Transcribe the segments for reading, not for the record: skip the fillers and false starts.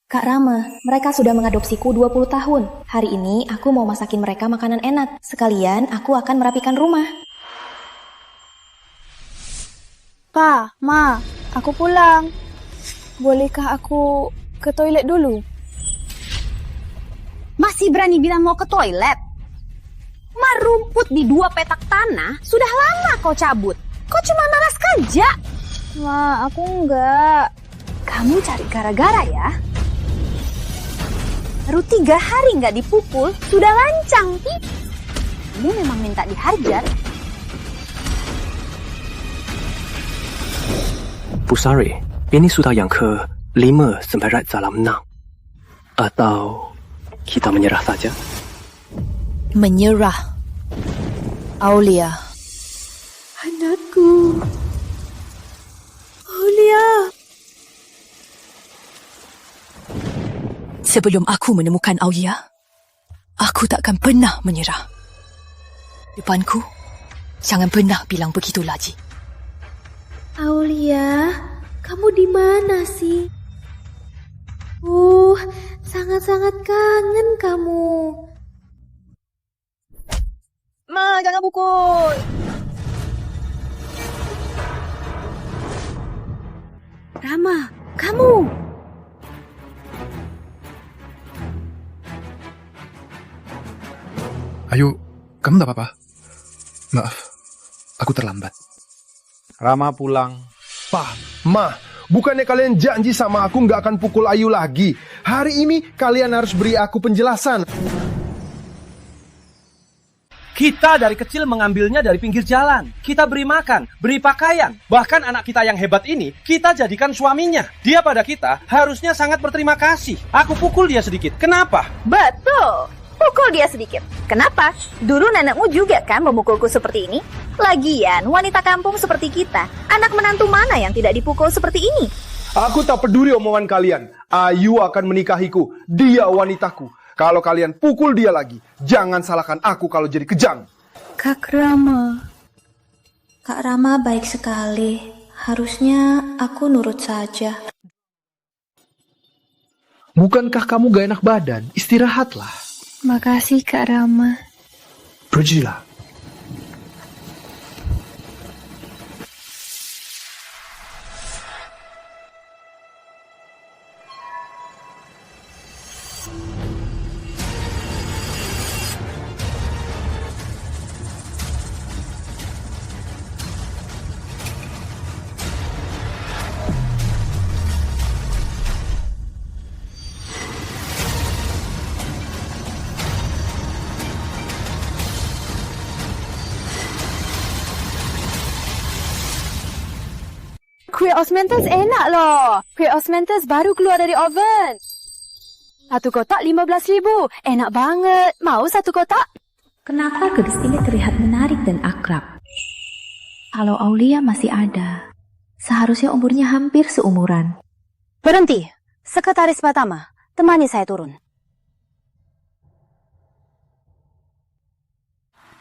Kak Rama, mereka sudah mengadopsiku 20 tahun. Hari ini aku mau masakin mereka makanan enak. Sekalian aku akan merapikan rumah. Pa, Ma, aku pulang. Bolehkah aku ke toilet dulu? Masih berani bilang mau ke toilet? Rumput di 2 petak tanah, sudah lama kau cabut. Kau cuma malas kerja. Ma, aku enggak. Kamu cari gara-gara ya? Baru 3 hari nggak dipukul, sudah lancang. Kamu memang minta dihajar. Pusari, ini sudah yang ke-5 sampai dalam 6. Atau kita menyerah saja? Menyerah. Aulia. Anakku. Aulia. Sebelum aku menemukan Aulia, aku takkan pernah menyerah. Depanku, jangan pernah bilang begitu lagi. Aulia, kamu di mana sih? Sangat-sangat kangen kamu. Ma, jangan pukul. Rama, kamu. Ayu, kamu tak apa-apa? Maaf, aku terlambat. Rama pulang. Pa, Ma, bukannya kalian janji sama aku nggak akan pukul Ayu lagi? Hari ini kalian harus beri aku penjelasan. Kita dari kecil mengambilnya dari pinggir jalan. Kita beri makan, beri pakaian. Bahkan anak kita yang hebat ini, kita jadikan suaminya. Dia pada kita harusnya sangat berterima kasih. Aku pukul dia sedikit. Kenapa? Betul. Pukul dia sedikit. Kenapa? Dulu nenekmu juga kan memukulku seperti ini. Lagian, wanita kampung seperti kita, anak menantu mana yang tidak dipukul seperti ini? Aku tak peduli omongan kalian. Ayu akan menikahiku. Dia wanitaku. Kalau kalian pukul dia lagi, jangan salahkan aku kalau jadi kejam. Kak Rama. Kak Rama baik sekali. Harusnya aku nurut saja. Bukankah kamu gak enak badan? Istirahatlah. Makasih Kak Rama. Pergilah. Kue osmanthus enak loh. Kue osmanthus baru keluar dari oven. 1 kotak 15.000. Enak banget. Mau 1 kotak? Kenapa gadis ini terlihat menarik dan akrab? Kalau Aulia masih ada, seharusnya umurnya hampir seumuran. Berhenti. Sekretaris Pratama, temani saya turun.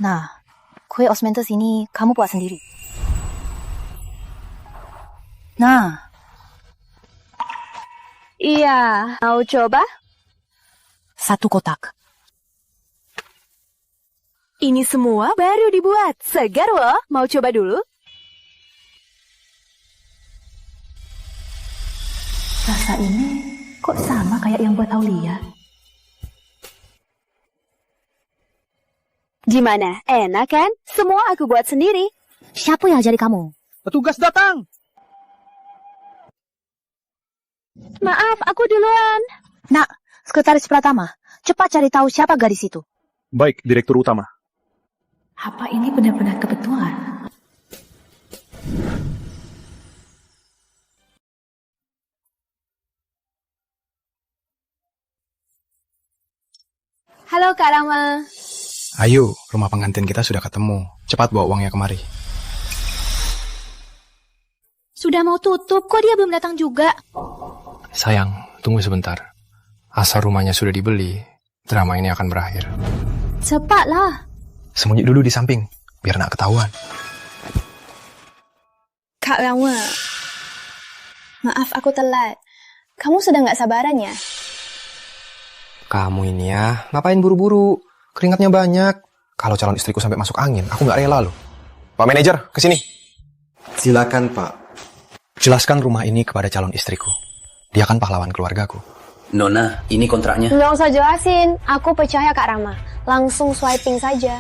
Nah, kue osmanthus ini kamu buat sendiri. Nah. Iya, mau coba? 1 kotak. Ini semua baru dibuat. Segar loh. Mau coba dulu? Rasa ini kok sama kayak yang buat Aulia? Gimana? Enak kan? Semua aku buat sendiri. Siapa yang ajari kamu? Petugas datang! Maaf, aku duluan. Nak, Sekretaris Pratama, cepat cari tahu siapa gadis itu. Baik, Direktur Utama. Apa ini benar-benar kebetulan? Halo Kak Rama. Ayo, rumah pengantin kita sudah ketemu. Cepat bawa uangnya kemari. Sudah mau tutup, kok dia belum datang juga? Sayang, tunggu sebentar. Asal rumahnya sudah dibeli, drama ini akan berakhir. Cepatlah. Sembunyi dulu di samping, biar nak ketahuan. Kak Rama. Maaf aku telat. Kamu sudah nggak sabaran ya? Kamu ini ya, ngapain buru-buru? Keringatnya banyak. Kalau calon istriku sampai masuk angin, aku nggak rela loh. Pak manajer, kesini. Silakan, Pak. Jelaskan rumah ini kepada calon istriku. Dia kan pahlawan keluargaku. Nona, ini kontraknya. Nggak usah jelasin, aku percaya Kak Rama. Langsung swiping saja.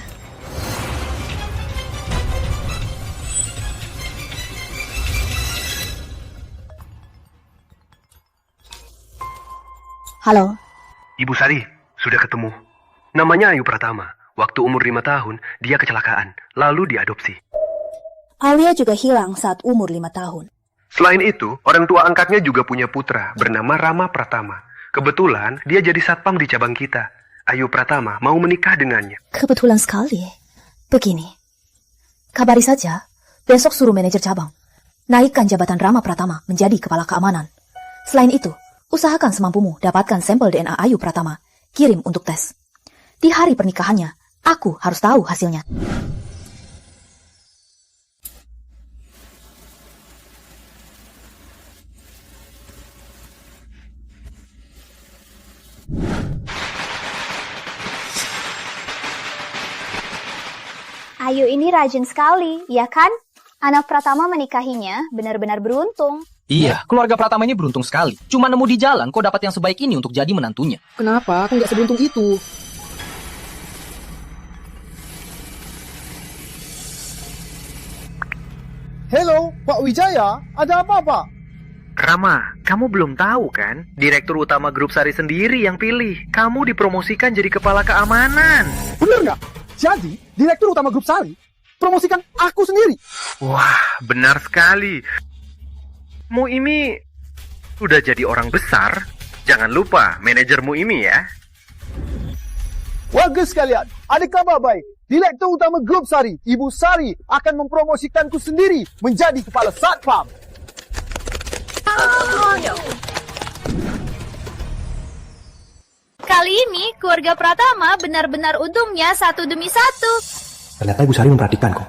Halo. Ibu Sari, sudah ketemu. Namanya Ayu Pratama. Waktu umur 5 tahun, dia kecelakaan, lalu diadopsi. Aulia juga hilang saat umur 5 tahun. Selain itu, orang tua angkatnya juga punya putra bernama Rama Pratama. Kebetulan, dia jadi satpam di cabang kita. Ayu Pratama mau menikah dengannya. Kebetulan sekali. Begini, kabari saja, besok suruh manajer cabang naikkan jabatan Rama Pratama menjadi kepala keamanan. Selain itu, usahakan semampumu dapatkan sampel DNA Ayu Pratama. Kirim untuk tes. Di hari pernikahannya, aku harus tahu hasilnya. Ayu ini rajin sekali, ya kan? Anak Pratama menikahinya benar-benar beruntung. Iya, keluarga Pratama ini beruntung sekali. Cuma nemu di jalan kok dapat yang sebaik ini untuk jadi menantunya. Kenapa? Aku nggak seberuntung itu. Halo, Pak Wijaya, ada apa, Pak? Rama, kamu belum tahu kan? Direktur utama grup Sari sendiri yang pilih. Kamu dipromosikan jadi kepala keamanan. Bener nggak? Jadi, direktur utama grup Sari promosikan aku sendiri. Wah, benar sekali. Mu ini udah jadi orang besar. Jangan lupa manajermu ini ya. Warga sekalian, ada kabar baik. Direktur utama grup Sari, Ibu Sari, akan mempromosikanku sendiri menjadi kepala satpam. Kali ini keluarga Pratama benar-benar untungnya satu demi satu. Ternyata Ibu Sari memperhatikanku.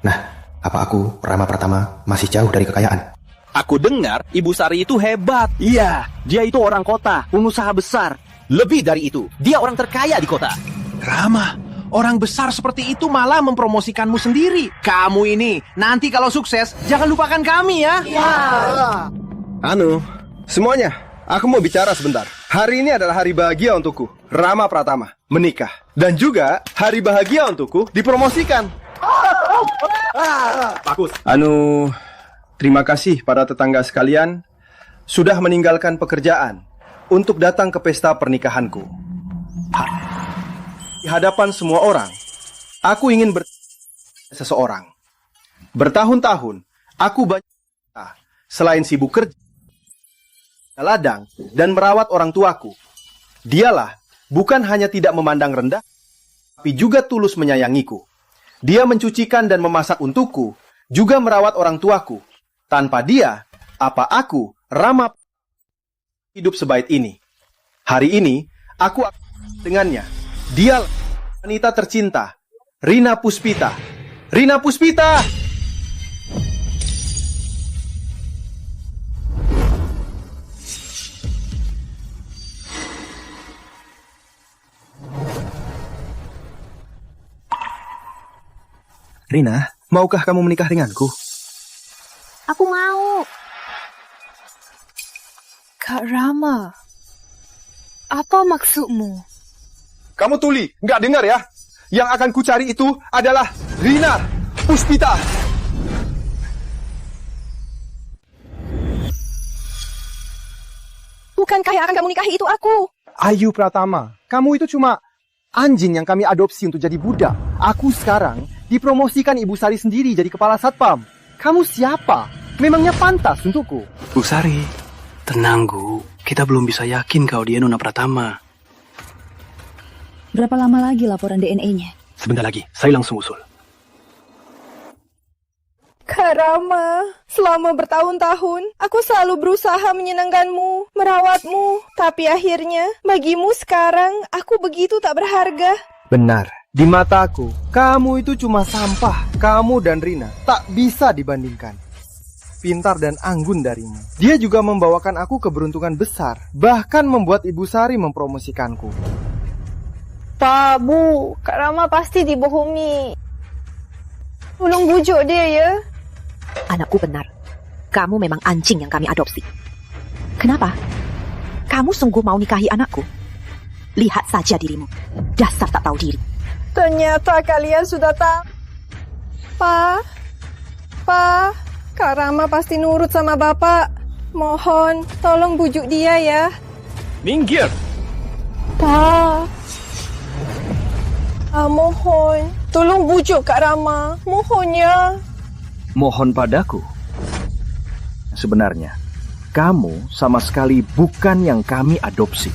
Nah, apa aku, Rama Pratama, masih jauh dari kekayaan? Aku dengar Ibu Sari itu hebat. Iya, dia itu orang kota, pengusaha besar. Lebih dari itu, dia orang terkaya di kota. Rama, orang besar seperti itu malah mempromosikanmu sendiri. Kamu ini, nanti kalau sukses, jangan lupakan kami ya. Semuanya, aku mau bicara sebentar. Hari ini adalah hari bahagia untukku, Rama Pratama, menikah. Dan juga hari bahagia untukku dipromosikan. Bagus. Terima kasih pada tetangga sekalian sudah meninggalkan pekerjaan untuk datang ke pesta pernikahanku. Di hadapan semua orang, aku ingin seseorang. Bertahun-tahun, aku banyak selain sibuk kerja, ladang, dan merawat orang tuaku. Dialah bukan hanya tidak memandang rendah, tapi juga tulus menyayangiku. Dia mencucikan dan memasak untukku, juga merawat orang tuaku. Tanpa dia, apa aku, Rama, hidup sebaik ini? Hari ini, aku dengannya. Dia wanita tercinta, Rina Puspita. Rina Puspita! Rina, maukah kamu menikah denganku? Aku mau. Kak Rama, apa maksudmu? Kamu tuli, nggak dengar ya? Yang akan kucari itu adalah Rina Puspita. Bukankah yang akan kamu nikahi itu aku? Ayu Pratama, kamu itu cuma anjing yang kami adopsi untuk jadi budak. Aku sekarang dipromosikan Ibu Sari sendiri jadi kepala satpam. Kamu siapa? Memangnya pantas untukku? Bu Sari, tenang Bu. Kita belum bisa yakin kalau dia Nona Pratama. Berapa lama lagi laporan DNA-nya? Sebentar lagi, saya langsung usul. Kak Rama, selama bertahun-tahun, aku selalu berusaha menyenangkanmu, merawatmu. Tapi akhirnya, bagimu sekarang, aku begitu tak berharga. Benar. Di mataku, kamu itu cuma sampah. Kamu dan Rina tak bisa dibandingkan. pintar dan anggun darimu. Dia juga membawakan aku keberuntungan besar, bahkan membuat Ibu Sari mempromosikanku. Pak, Bu, Kak Rama pasti dibohongi. Tolong bujuk dia ya. Anakku benar. Kamu memang anjing yang kami adopsi. Kenapa? Kamu sungguh mau nikahi anakku? Lihat saja dirimu. Dasar tak tahu diri. Ternyata kalian sudah tahu. Pak, Kak Rama pasti nurut sama Bapak. Mohon, tolong bujuk dia ya. Minggir! Pak. Mohon, tolong bujuk Kak Rama. Mohon ya. Mohon padaku. Sebenarnya, kamu sama sekali bukan yang kami adopsi.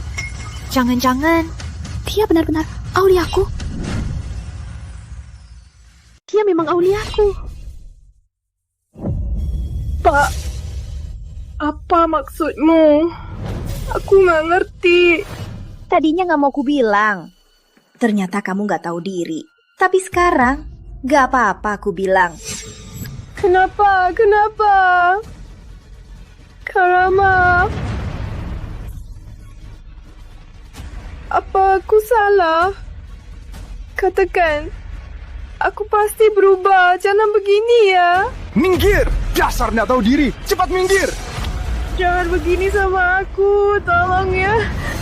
Jangan-jangan dia benar-benar auliaku. Dia memang auliaku. Pak, apa maksudmu? Aku nggak ngerti. Tadinya nggak mau ku bilang. Ternyata kamu nggak tahu diri. Tapi sekarang nggak apa-apa aku bilang. Kenapa? Kak Rama, apa aku salah? Katakan, aku pasti berubah. Jangan begini ya. Minggir! Dasar nggak tahu diri! Cepat minggir! Jangan begini sama aku, tolong ya.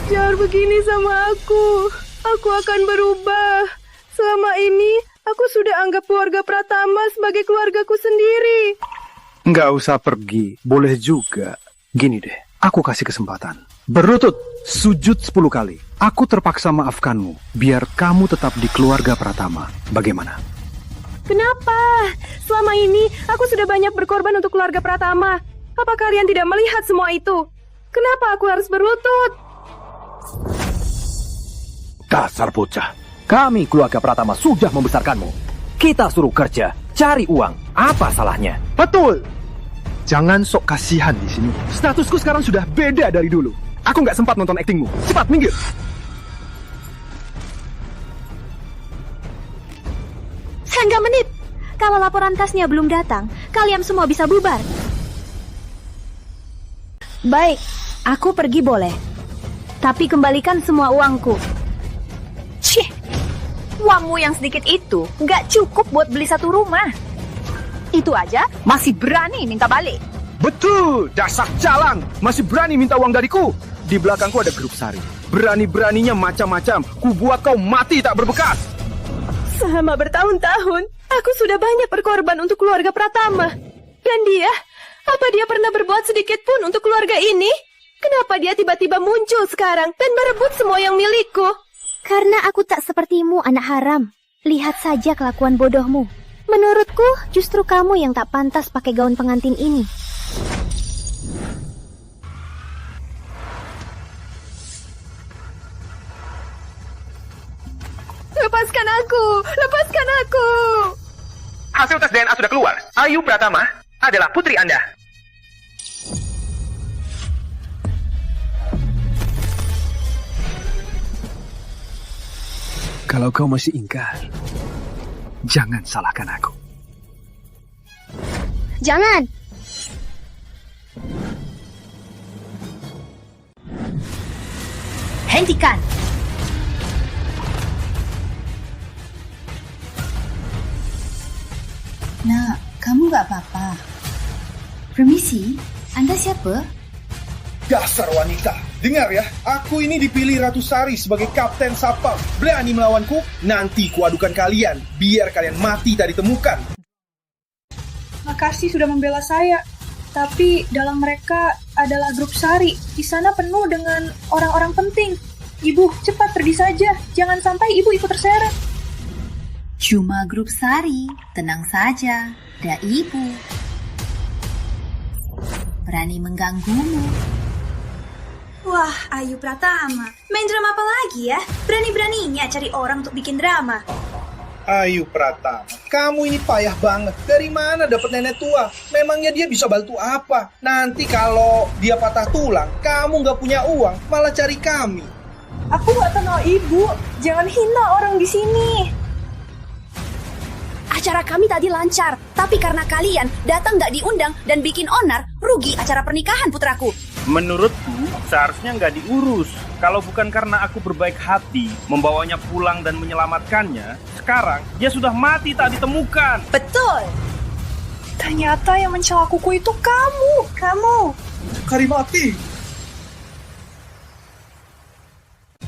Jangan begini sama aku. Aku akan berubah. Selama ini, aku sudah anggap keluarga Pratama sebagai keluargaku sendiri. Nggak usah pergi, boleh juga. Gini deh, aku kasih kesempatan. Berlutut, sujud 10 kali. Aku terpaksa maafkanmu, biar kamu tetap di keluarga Pratama. Bagaimana? Kenapa? Selama ini, aku sudah banyak berkorban untuk keluarga Pratama. Apa kalian tidak melihat semua itu? Kenapa aku harus berlutut? Dasar bocah. Kami keluarga Pratama sudah membesarkanmu. Kita suruh kerja, cari uang. Apa salahnya? Betul! Jangan sok kasihan di sini. Statusku sekarang sudah beda dari dulu. Aku nggak sempat nonton aktingmu. Cepat minggir! Hingga menit. Kalau laporan tasnya belum datang, kalian semua bisa bubar. Baik, aku pergi boleh. Tapi kembalikan semua uangku. Cih, uangmu yang sedikit itu nggak cukup buat beli satu rumah. Itu aja masih berani minta balik. Betul, dasar jalang. Masih berani minta uang dariku. Di belakangku ada grup Sari. Berani-beraninya macam-macam. Ku buat kau mati tak berbekas. Selama bertahun-tahun, aku sudah banyak berkorban untuk keluarga Pratama. Dan dia, apa dia pernah berbuat sedikit pun untuk keluarga ini? Kenapa dia tiba-tiba muncul sekarang dan merebut semua yang milikku? Karena aku tak sepertimu, anak haram. Lihat saja kelakuan bodohmu. Menurutku, justru kamu yang tak pantas pakai gaun pengantin ini. Lepaskan aku! Lepaskan aku! Hasil tes DNA sudah keluar. Ayu Pratama adalah putri Anda. Kalau kau masih ingkar, jangan salahkan aku. Jangan! Hentikan! Nak, kamu gak apa-apa. Permisi, Anda siapa? Dasar wanita, dengar ya, aku ini dipilih Ratu Sari sebagai Kapten Sapam. Berani melawanku? Nanti kuadukan kalian, biar kalian mati tak ditemukan. Makasih sudah membela saya. Tapi dalam mereka adalah grup Sari. Di sana penuh dengan orang-orang penting. Ibu, cepat pergi saja. Jangan sampai ibu ikut terseret. Cuma grup Sari, tenang saja, ada ibu. Berani mengganggumu. Wah, Ayu Pratama, main drama apa lagi ya? Berani-beraninya cari orang untuk bikin drama. Ayu Pratama, kamu ini payah banget. Dari mana dapat nenek tua? Memangnya dia bisa bantu apa? Nanti kalau dia patah tulang, kamu nggak punya uang, malah cari kami. Aku nggak kenal ibu. Jangan hina orang di sini. Acara kami tadi lancar, tapi karena kalian datang nggak diundang dan bikin onar, rugi acara pernikahan putraku. Menurutku, seharusnya nggak diurus. Kalau bukan karena aku berbaik hati membawanya pulang dan menyelamatkannya, sekarang dia sudah mati tak ditemukan. Betul. Ternyata yang mencela kuku itu kamu. Cari mati.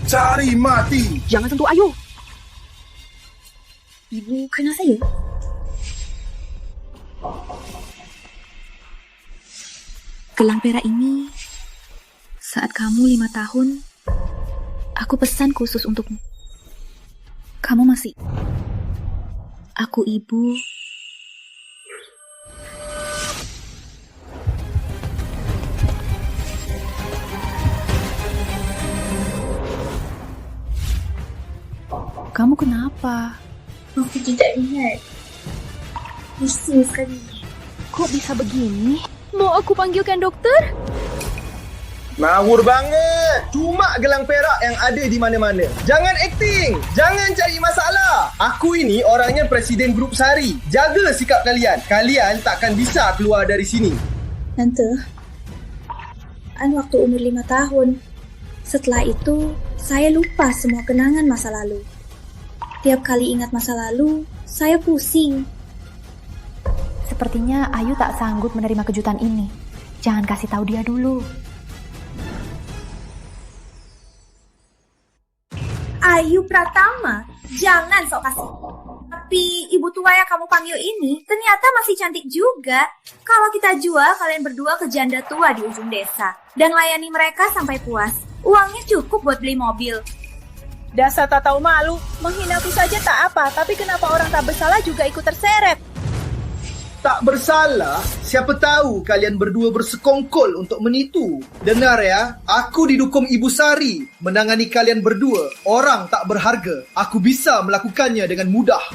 Cari mati. Jangan sentuh Ayu. Ibu kenal saya? Gelang perak ini, saat kamu 5 tahun, aku pesan khusus untukmu. Kamu masih... Aku ibu... Kamu kenapa? Aku tidak ingat. Pusing sekali. Kok bisa begini? Mau aku panggilkan dokter? Ngawur banget. Cuma gelang perak yang ada di mana-mana. Jangan akting. Jangan cari masalah. Aku ini orangnya presiden grup Sari. Jaga sikap kalian. Kalian takkan bisa keluar dari sini. Tante, waktu umur 5 tahun. Setelah itu, saya lupa semua kenangan masa lalu. Tiap kali ingat masa lalu, saya pusing. Sepertinya Ayu tak sanggup menerima kejutan ini. Jangan kasih tahu dia dulu. Ayu Pratama, jangan sok kasih. Tapi ibu tua yang kamu panggil ini ternyata masih cantik juga. Kalau kita jual kalian berdua ke janda tua di ujung desa dan layani mereka sampai puas, uangnya cukup buat beli mobil. Dasar tak tahu malu, menghinaku saja tak apa, tapi kenapa orang tak bersalah juga ikut terseret? Tak bersalah? Siapa tahu kalian berdua bersekongkol untuk menipu. Dengar ya, aku didukung Ibu Sari menangani kalian berdua. Orang tak berharga. Aku bisa melakukannya dengan mudah.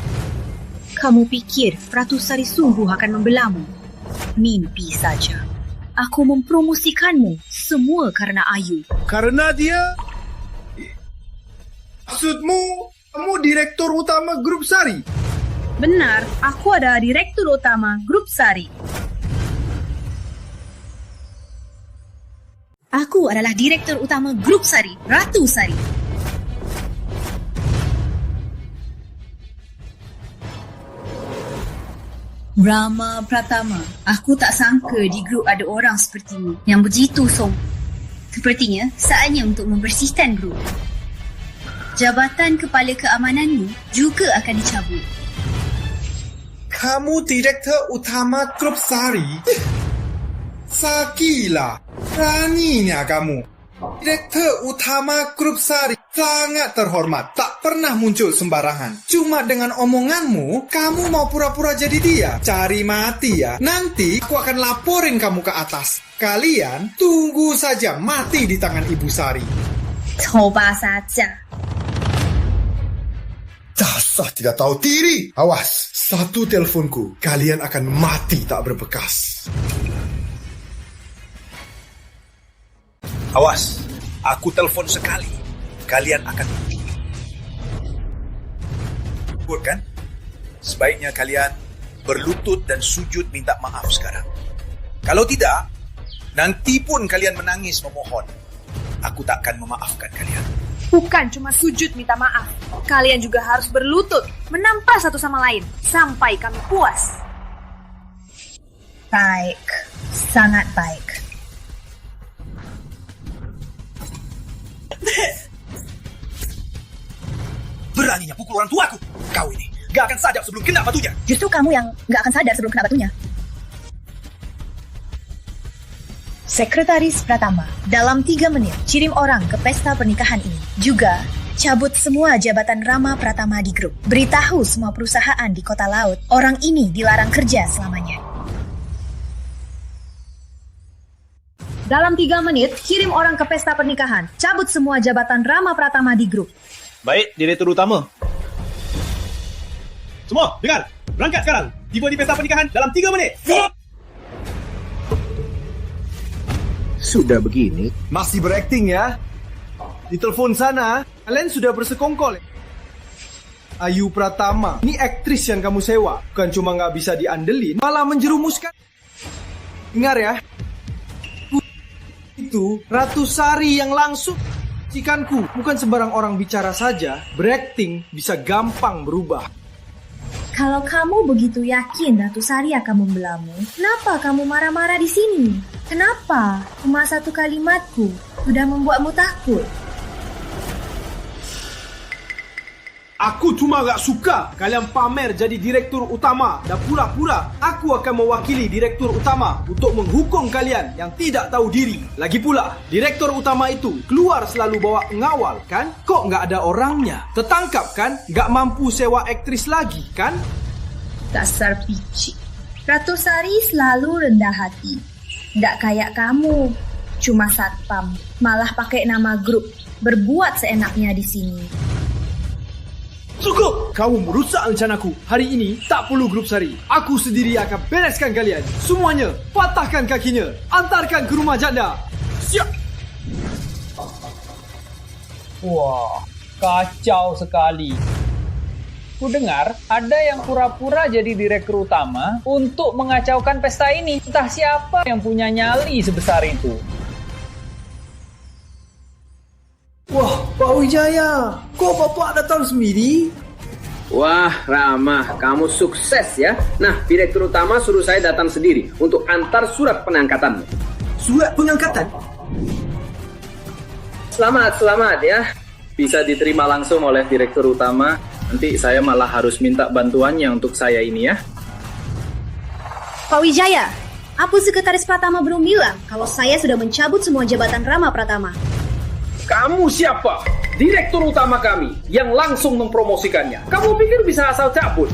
Kamu pikir Ratu Sari sungguh akan membelamu? Mimpi saja. Aku mempromosikanmu semua karena Ayu. Karena dia... Maksudmu, kamu direktur utama grup Sari? Benar, aku adalah direktur utama grup Sari. Aku adalah direktur utama grup Sari, Ratu Sari. Rama Pratama, aku tak sangka di grup ada orang sepertimu yang begitu sombong. Sepertinya saatnya untuk membersihkan grup. Jabatan Kepala Keamananmu juga akan dicabut. Kamu direktur utama grup Sari? Sakilah, beraninya kamu. Direktur utama grup Sari sangat terhormat, tak pernah muncul sembarangan. Cuma dengan omonganmu, kamu mau pura-pura jadi dia. Cari mati ya. Nanti aku akan laporin kamu ke atas. Kalian tunggu saja mati di tangan Ibu Sari. Coba saja. Dasar tidak tahu diri. Awas, satu teleponku, kalian akan mati tak berbekas. Awas, aku telepon sekali. Kalian akan mati. Kan? Sebaiknya kalian berlutut dan sujud minta maaf sekarang. Kalau tidak, nanti pun kalian menangis memohon. Aku tak akan memaafkan kalian. Bukan cuma sujud minta maaf. Kalian juga harus berlutut, menampar satu sama lain, sampai kami puas. Baik, sangat baik. Beraninya pukul orang tuaku. Kau ini gak akan sadar sebelum kena batunya. Justru kamu yang gak akan sadar sebelum kena batunya. Sekretaris Pratama, dalam 3 menit kirim orang ke pesta pernikahan ini. Juga, cabut semua jabatan Rama Pratama di grup. Beritahu semua perusahaan di Kota Laut, orang ini dilarang kerja selamanya. Dalam 3 menit, kirim orang ke pesta pernikahan. Cabut semua jabatan Rama Pratama di grup. Baik, direktur utama. Semua, dengar. Berangkat sekarang. Tiba di pesta pernikahan dalam 3 menit. Sudah begini, masih berakting ya? Di telepon sana, kalian sudah bersekongkol. Ayu Pratama, ini aktris yang kamu sewa. Bukan cuma nggak bisa diandelin, malah menjerumuskan. Dengar ya, itu Ratu Sari yang langsung cikanku. Bukan sembarang orang bicara saja, berakting bisa gampang berubah. Kalau kamu begitu yakin Ratu Sari akan membelamu, kenapa kamu marah-marah di sini? Kenapa? Cuma satu kalimatku sudah membuatmu takut. Aku cuma gak suka kalian pamer jadi direktur utama dan pura-pura aku akan mewakili direktur utama untuk menghukum kalian yang tidak tahu diri. Lagi pula, direktur utama itu keluar selalu bawa pengawal, kan? Kok gak ada orangnya? Tertangkap kan? Gak mampu sewa aktris lagi, kan? Dasar picik. Ratu Sari selalu rendah hati. Gak kayak kamu, cuma satpam, malah pakai nama grup, berbuat seenaknya di sini. Cukup! Kamu merusak rencanaku. Hari ini tak perlu grup Sari. Aku sendiri akan bereskan kalian. Semuanya, patahkan kakinya. Antarkan ke rumah janda. Siap! Wah, kacau sekali. Ku dengar ada yang pura-pura jadi direktur utama untuk mengacaukan pesta ini. Entah siapa yang punya nyali sebesar itu. Wah, Pak Wijaya, kok Bapak datang sendiri? Wah, Rama, kamu sukses ya. Nah, direktur utama suruh saya datang sendiri untuk antar surat pengangkatanmu. Surat pengangkatan? Selamat ya. Bisa diterima langsung oleh direktur utama. Nanti saya malah harus minta bantuannya untuk saya ini ya. Pak Wijaya, apa Sekretaris Pratama belum bilang kalau saya sudah mencabut semua jabatan Rama Pratama? Kamu siapa? Direktur utama kami yang langsung mempromosikannya. Kamu pikir bisa asal cabut?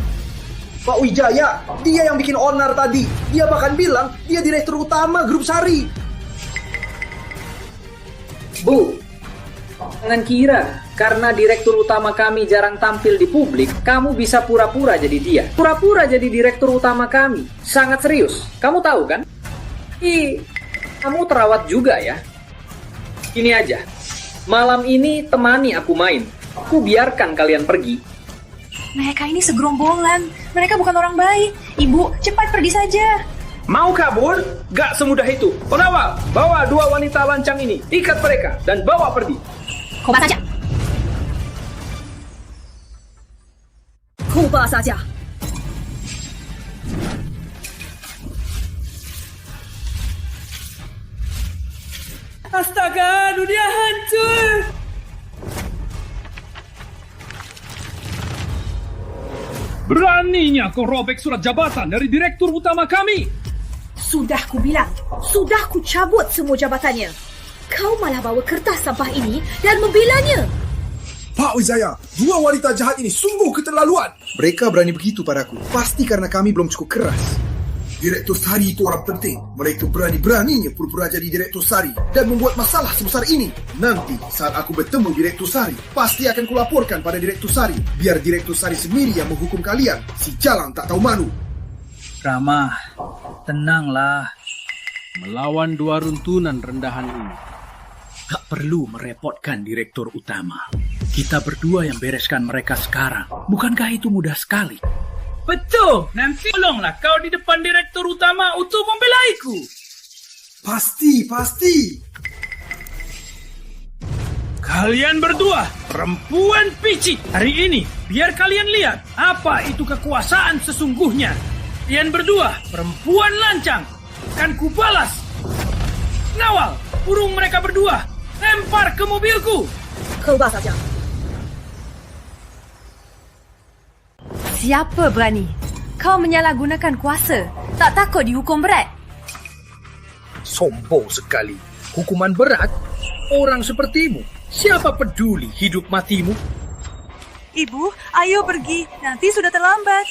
Pak Wijaya, dia yang bikin onar tadi. Dia bahkan bilang dia direktur utama grup Sari. Bu, jangan kira karena direktur utama kami jarang tampil di publik, kamu bisa pura-pura jadi dia. Pura-pura jadi direktur utama kami. Sangat serius. Kamu tahu kan? Kamu terawat juga ya. Ini aja. Malam ini temani aku main. Aku biarkan kalian pergi. Mereka ini segerombolan. Mereka bukan orang baik. Ibu, cepat pergi saja. Mau kabur? Gak semudah itu. Penawal, bawa 2 wanita lancang ini. Ikat mereka dan bawa pergi. Koba saja. Koba saja. Astaga, dunia hancur! Beraninya kau robek surat jabatan dari direktur utama kami! Sudah ku bilang, sudah ku cabut semua jabatannya. Kau malah bawa kertas sampah ini dan membelanya. Pak Wijaya, 2 wanita jahat ini sungguh keterlaluan. Mereka berani begitu padaku, pasti karena kami belum cukup keras. Direktur Sari itu orang penting. Mereka berani-beraninya pura-pura jadi Direktur Sari dan membuat masalah sebesar ini. Nanti saat aku bertemu Direktur Sari, pasti akan kulaporkan pada Direktur Sari. Biar Direktur Sari sendiri yang menghukum kalian. Si jalan tak tahu malu. Rama, tenanglah. Melawan 2 runtunan rendahan ini, tak perlu merepotkan direktur utama. Kita berdua yang bereskan mereka sekarang. Bukankah itu mudah sekali? Betul, nanti tolonglah kau di depan direktur utama untuk membelaiku. Pasti. Kalian berdua, perempuan picik. Hari ini, biar kalian lihat apa itu kekuasaan sesungguhnya. Kalian berdua, perempuan lancang. Kan kubalas. Ngawal, burung mereka berdua. Lempar ke mobilku. Koba saja. Siapa berani? Kau menyalahgunakan kuasa. Tak takut dihukum berat? Sombong sekali. Hukuman berat? Orang sepertimu. Siapa peduli hidup matimu? Ibu, ayo pergi. Nanti sudah terlambat.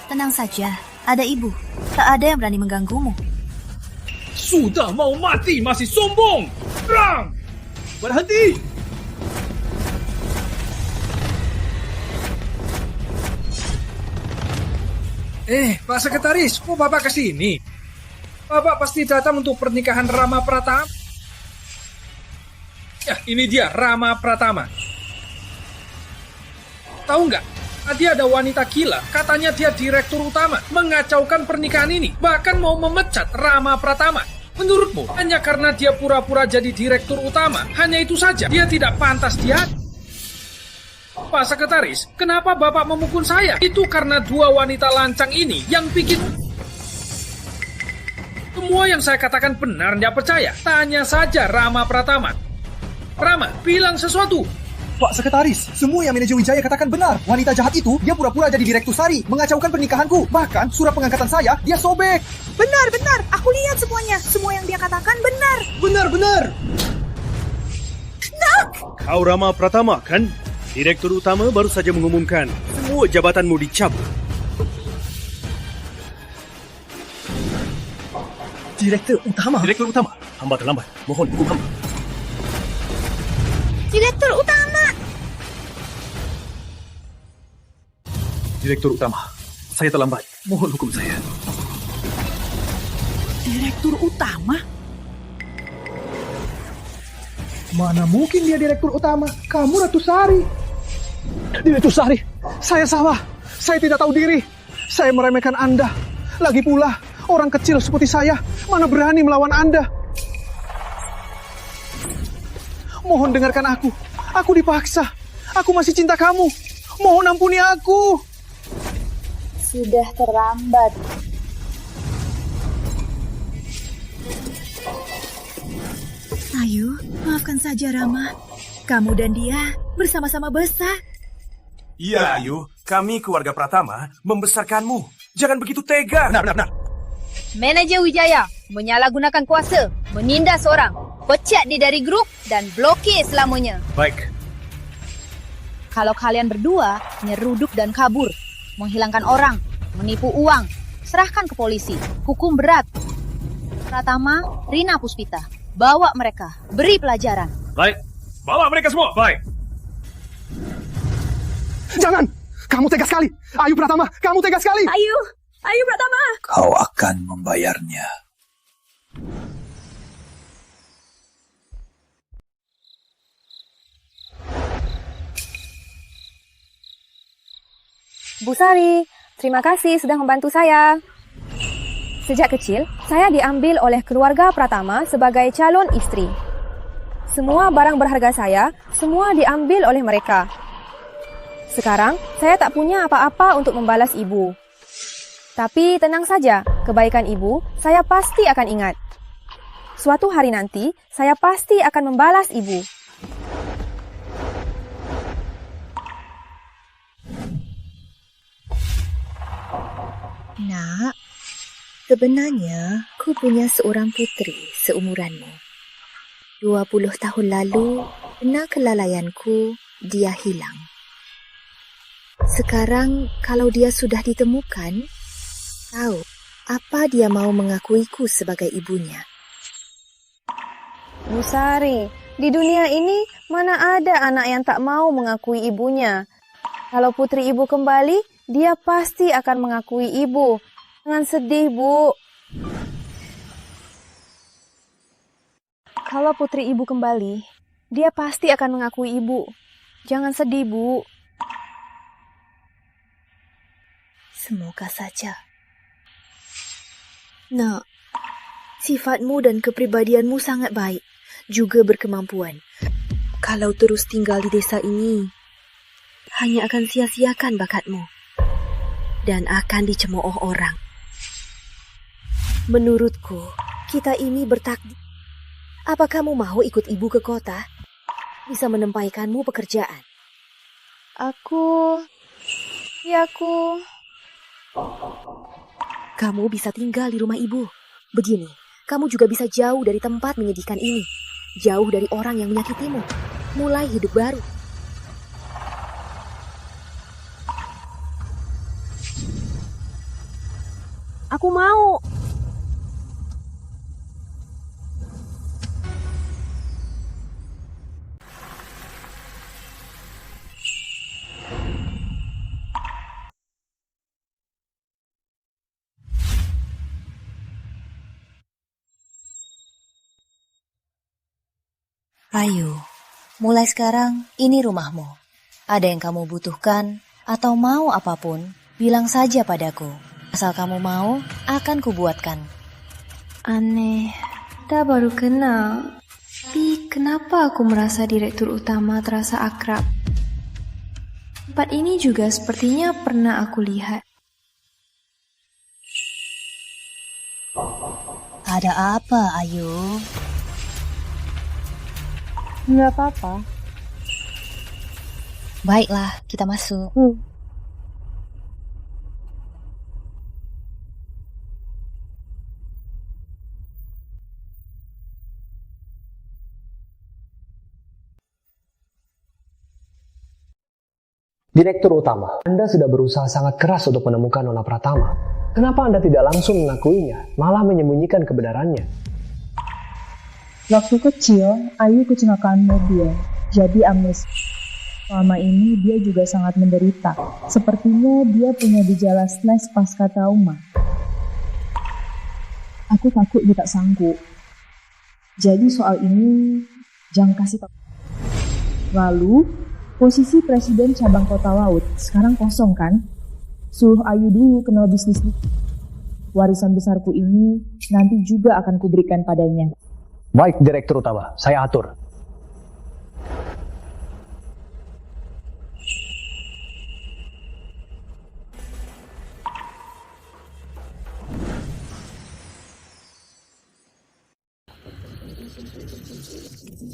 Tenang saja. Ada ibu. Tak ada yang berani mengganggumu. Sudah mau mati masih sombong. Perang! Berhenti! Pak Sekretaris, kok Bapak kesini? Bapak pasti datang untuk pernikahan Rama Pratama. Ya, ini dia Rama Pratama. Tahu nggak? Tadi ada wanita gila, katanya dia direktur utama, mengacaukan pernikahan ini, bahkan mau memecat Rama Pratama. Menurutmu, hanya karena dia pura-pura jadi direktur utama, hanya itu saja dia tidak pantas dia? Pak Sekretaris, kenapa Bapak memukul saya? Itu karena dua wanita lancang ini yang bikin... Semua yang saya katakan benar, tidak percaya. Tanya saja Rama Pratama. Rama, bilang sesuatu. Pak Sekretaris, semua yang manajer Wijaya katakan benar. Wanita jahat itu, dia pura-pura jadi direktur Sari, mengacaukan pernikahanku. Bahkan surat pengangkatan saya, dia sobek. Benar. Aku lihat semuanya. Semua yang dia katakan benar. Benar. Kau Rama Pratama, kan? Direktur utama baru saja mengumumkan semua jabatanmu dicabut. Direktur utama? Hamba terlambat. Mohon hukum hamba. Direktur utama. Direktur utama, saya terlambat. Mohon hukum saya. Direktur utama? Mana mungkin dia direktur utama? Kamu Ratu Sari. Direktur Sari, saya salah. Saya tidak tahu diri. Saya meremehkan Anda. Lagi pula, orang kecil seperti saya, mana berani melawan Anda? Mohon dengarkan aku. Aku dipaksa. Aku masih cinta kamu. Mohon ampuni aku. Sudah terlambat. Ayu, maafkan saja Rama. Kamu dan dia bersama-sama besar. Iya, Ayu. Kami keluarga Pratama membesarkanmu. Jangan begitu tega. Benar. Manajer Wijaya menyalahgunakan kuasa, menindas orang, pecat dia dari grup dan blokir selamanya. Baik. Kalau kalian berdua nyeruduk dan kabur, menghilangkan orang, menipu uang, serahkan ke polisi. Hukum berat. Pratama, Rina Puspita, bawa mereka, beri pelajaran. Baik. Bawa mereka semua. Baik. Jangan! Kamu tega sekali! Ayu Pratama, kamu tega sekali! Ayu Pratama! Kau akan membayarnya. Bu Sari, terima kasih sudah membantu saya. Sejak kecil, saya diambil oleh keluarga Pratama sebagai calon istri. Semua barang berharga saya, semua diambil oleh mereka. Sekarang, saya tak punya apa-apa untuk membalas ibu. Tapi tenang saja, kebaikan ibu, saya pasti akan ingat. Suatu hari nanti, saya pasti akan membalas ibu. Nak, sebenarnya ku punya seorang puteri seumuranmu. 20 tahun lalu, kena kelalaianku, dia hilang. Sekarang, kalau dia sudah ditemukan, tahu apa dia mau mengakuiku sebagai ibunya. Bu Sari, di dunia ini mana ada anak yang tak mau mengakui ibunya. Kalau putri ibu kembali, dia pasti akan mengakui ibu. Jangan sedih, Bu. Kalau putri ibu kembali, dia pasti akan mengakui ibu. Jangan sedih, Bu. Semoga saja. Nak, sifatmu dan kepribadianmu sangat baik, juga berkemampuan. Kalau terus tinggal di desa ini, hanya akan sia-siakan bakatmu dan akan dicemooh orang. Menurutku, kita ini bertakdir. Apa kamu mau ikut ibu ke kota? Bisa menempaikanmu pekerjaan. Aku... Kamu bisa tinggal di rumah ibu. Begini, kamu juga bisa jauh dari tempat menyedihkan ini. Jauh dari orang yang menyakitimu. Mulai hidup baru. Aku mau. Ayu, mulai sekarang ini rumahmu. Ada yang kamu butuhkan atau mau apapun, bilang saja padaku. Asal kamu mau, akan kubuatkan. Aneh, kita baru kenal. Tapi kenapa aku merasa direktur utama terasa akrab? Tempat ini juga sepertinya pernah aku lihat. Ada apa, Ayu? Nggak apa-apa. Baiklah, kita masuk. Direktur utama, Anda sudah berusaha sangat keras untuk menemukan Nona Pratama. Kenapa Anda tidak langsung mengakuinya, malah menyembunyikan kebenarannya? Waktu kecil, Ayu kecelakaan mobil, jadi amnesia. Selama ini dia juga sangat menderita. Sepertinya dia punya gejala stres pasca trauma. Aku takut dia tak sanggup. Jadi soal ini jangan kasih tahu. Lalu, posisi presiden cabang Kota Laut sekarang kosong kan? Suruh Ayu dulu kenal bisnis. Warisan besarku ini nanti juga akan kuberikan padanya. Baik, Direktur Utama, saya atur.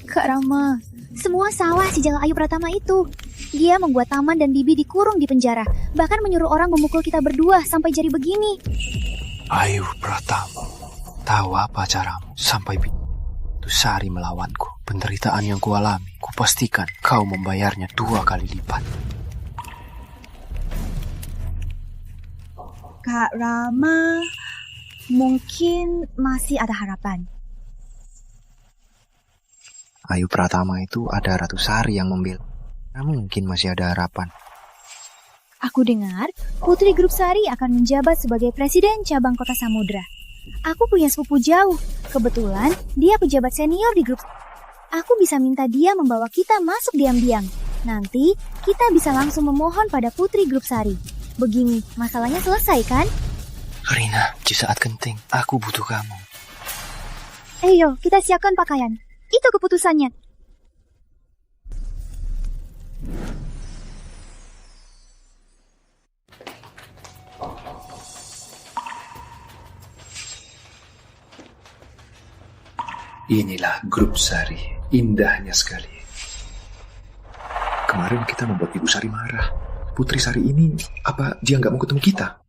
Kak Rama, semua salah si Jalal Ayu Pratama itu. Dia membuat Taman dan Bibi dikurung di penjara. Bahkan menyuruh orang memukul kita berdua sampai jadi begini. Ayu Pratama, tahu apa caramu sampai itu Sari melawanku? Penderitaan yang kualami, kupastikan kau membayarnya 2 kali lipat. Kak Rama, mungkin masih ada harapan. Ayu Pratama itu ada Ratu Sari yang membela. Nah, mungkin masih ada harapan. Aku dengar Putri Grup Sari akan menjabat sebagai presiden cabang Kota Samudra. Aku punya sepupu jauh. Kebetulan dia pejabat senior di grup. Aku bisa minta dia membawa kita masuk diam-diam. Nanti kita bisa langsung memohon pada Putri Grup Sari. Begini, masalahnya selesai kan? Rina, di saat genting, aku butuh kamu. Ayo, kita siapkan pakaian. Itu keputusannya. Inilah Grup Sari, indahnya sekali. Kemarin kita membuat Ibu Sari marah. Putri Sari ini, apa dia nggak mau ketemu kita?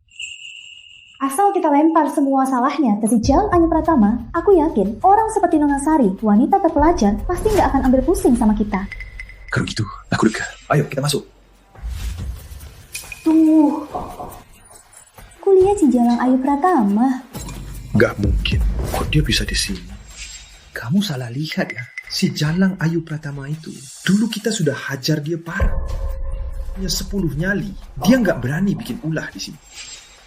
Asal kita lempar semua salahnya ke si Jalal Ayu Pratama, aku yakin orang seperti Nona Sari, wanita terpelajar, pasti nggak akan ambil pusing sama kita. Kalau gitu, aku lega. Ayo kita masuk. Tunggu. Aku lihat si Jalal Ayu Pratama. Nggak mungkin. Kok dia bisa di sini? Kamu salah lihat ya. Si Jalal Ayu Pratama itu, dulu kita sudah hajar dia parah. Punya 10 nyali. Dia nggak berani bikin ulah di sini.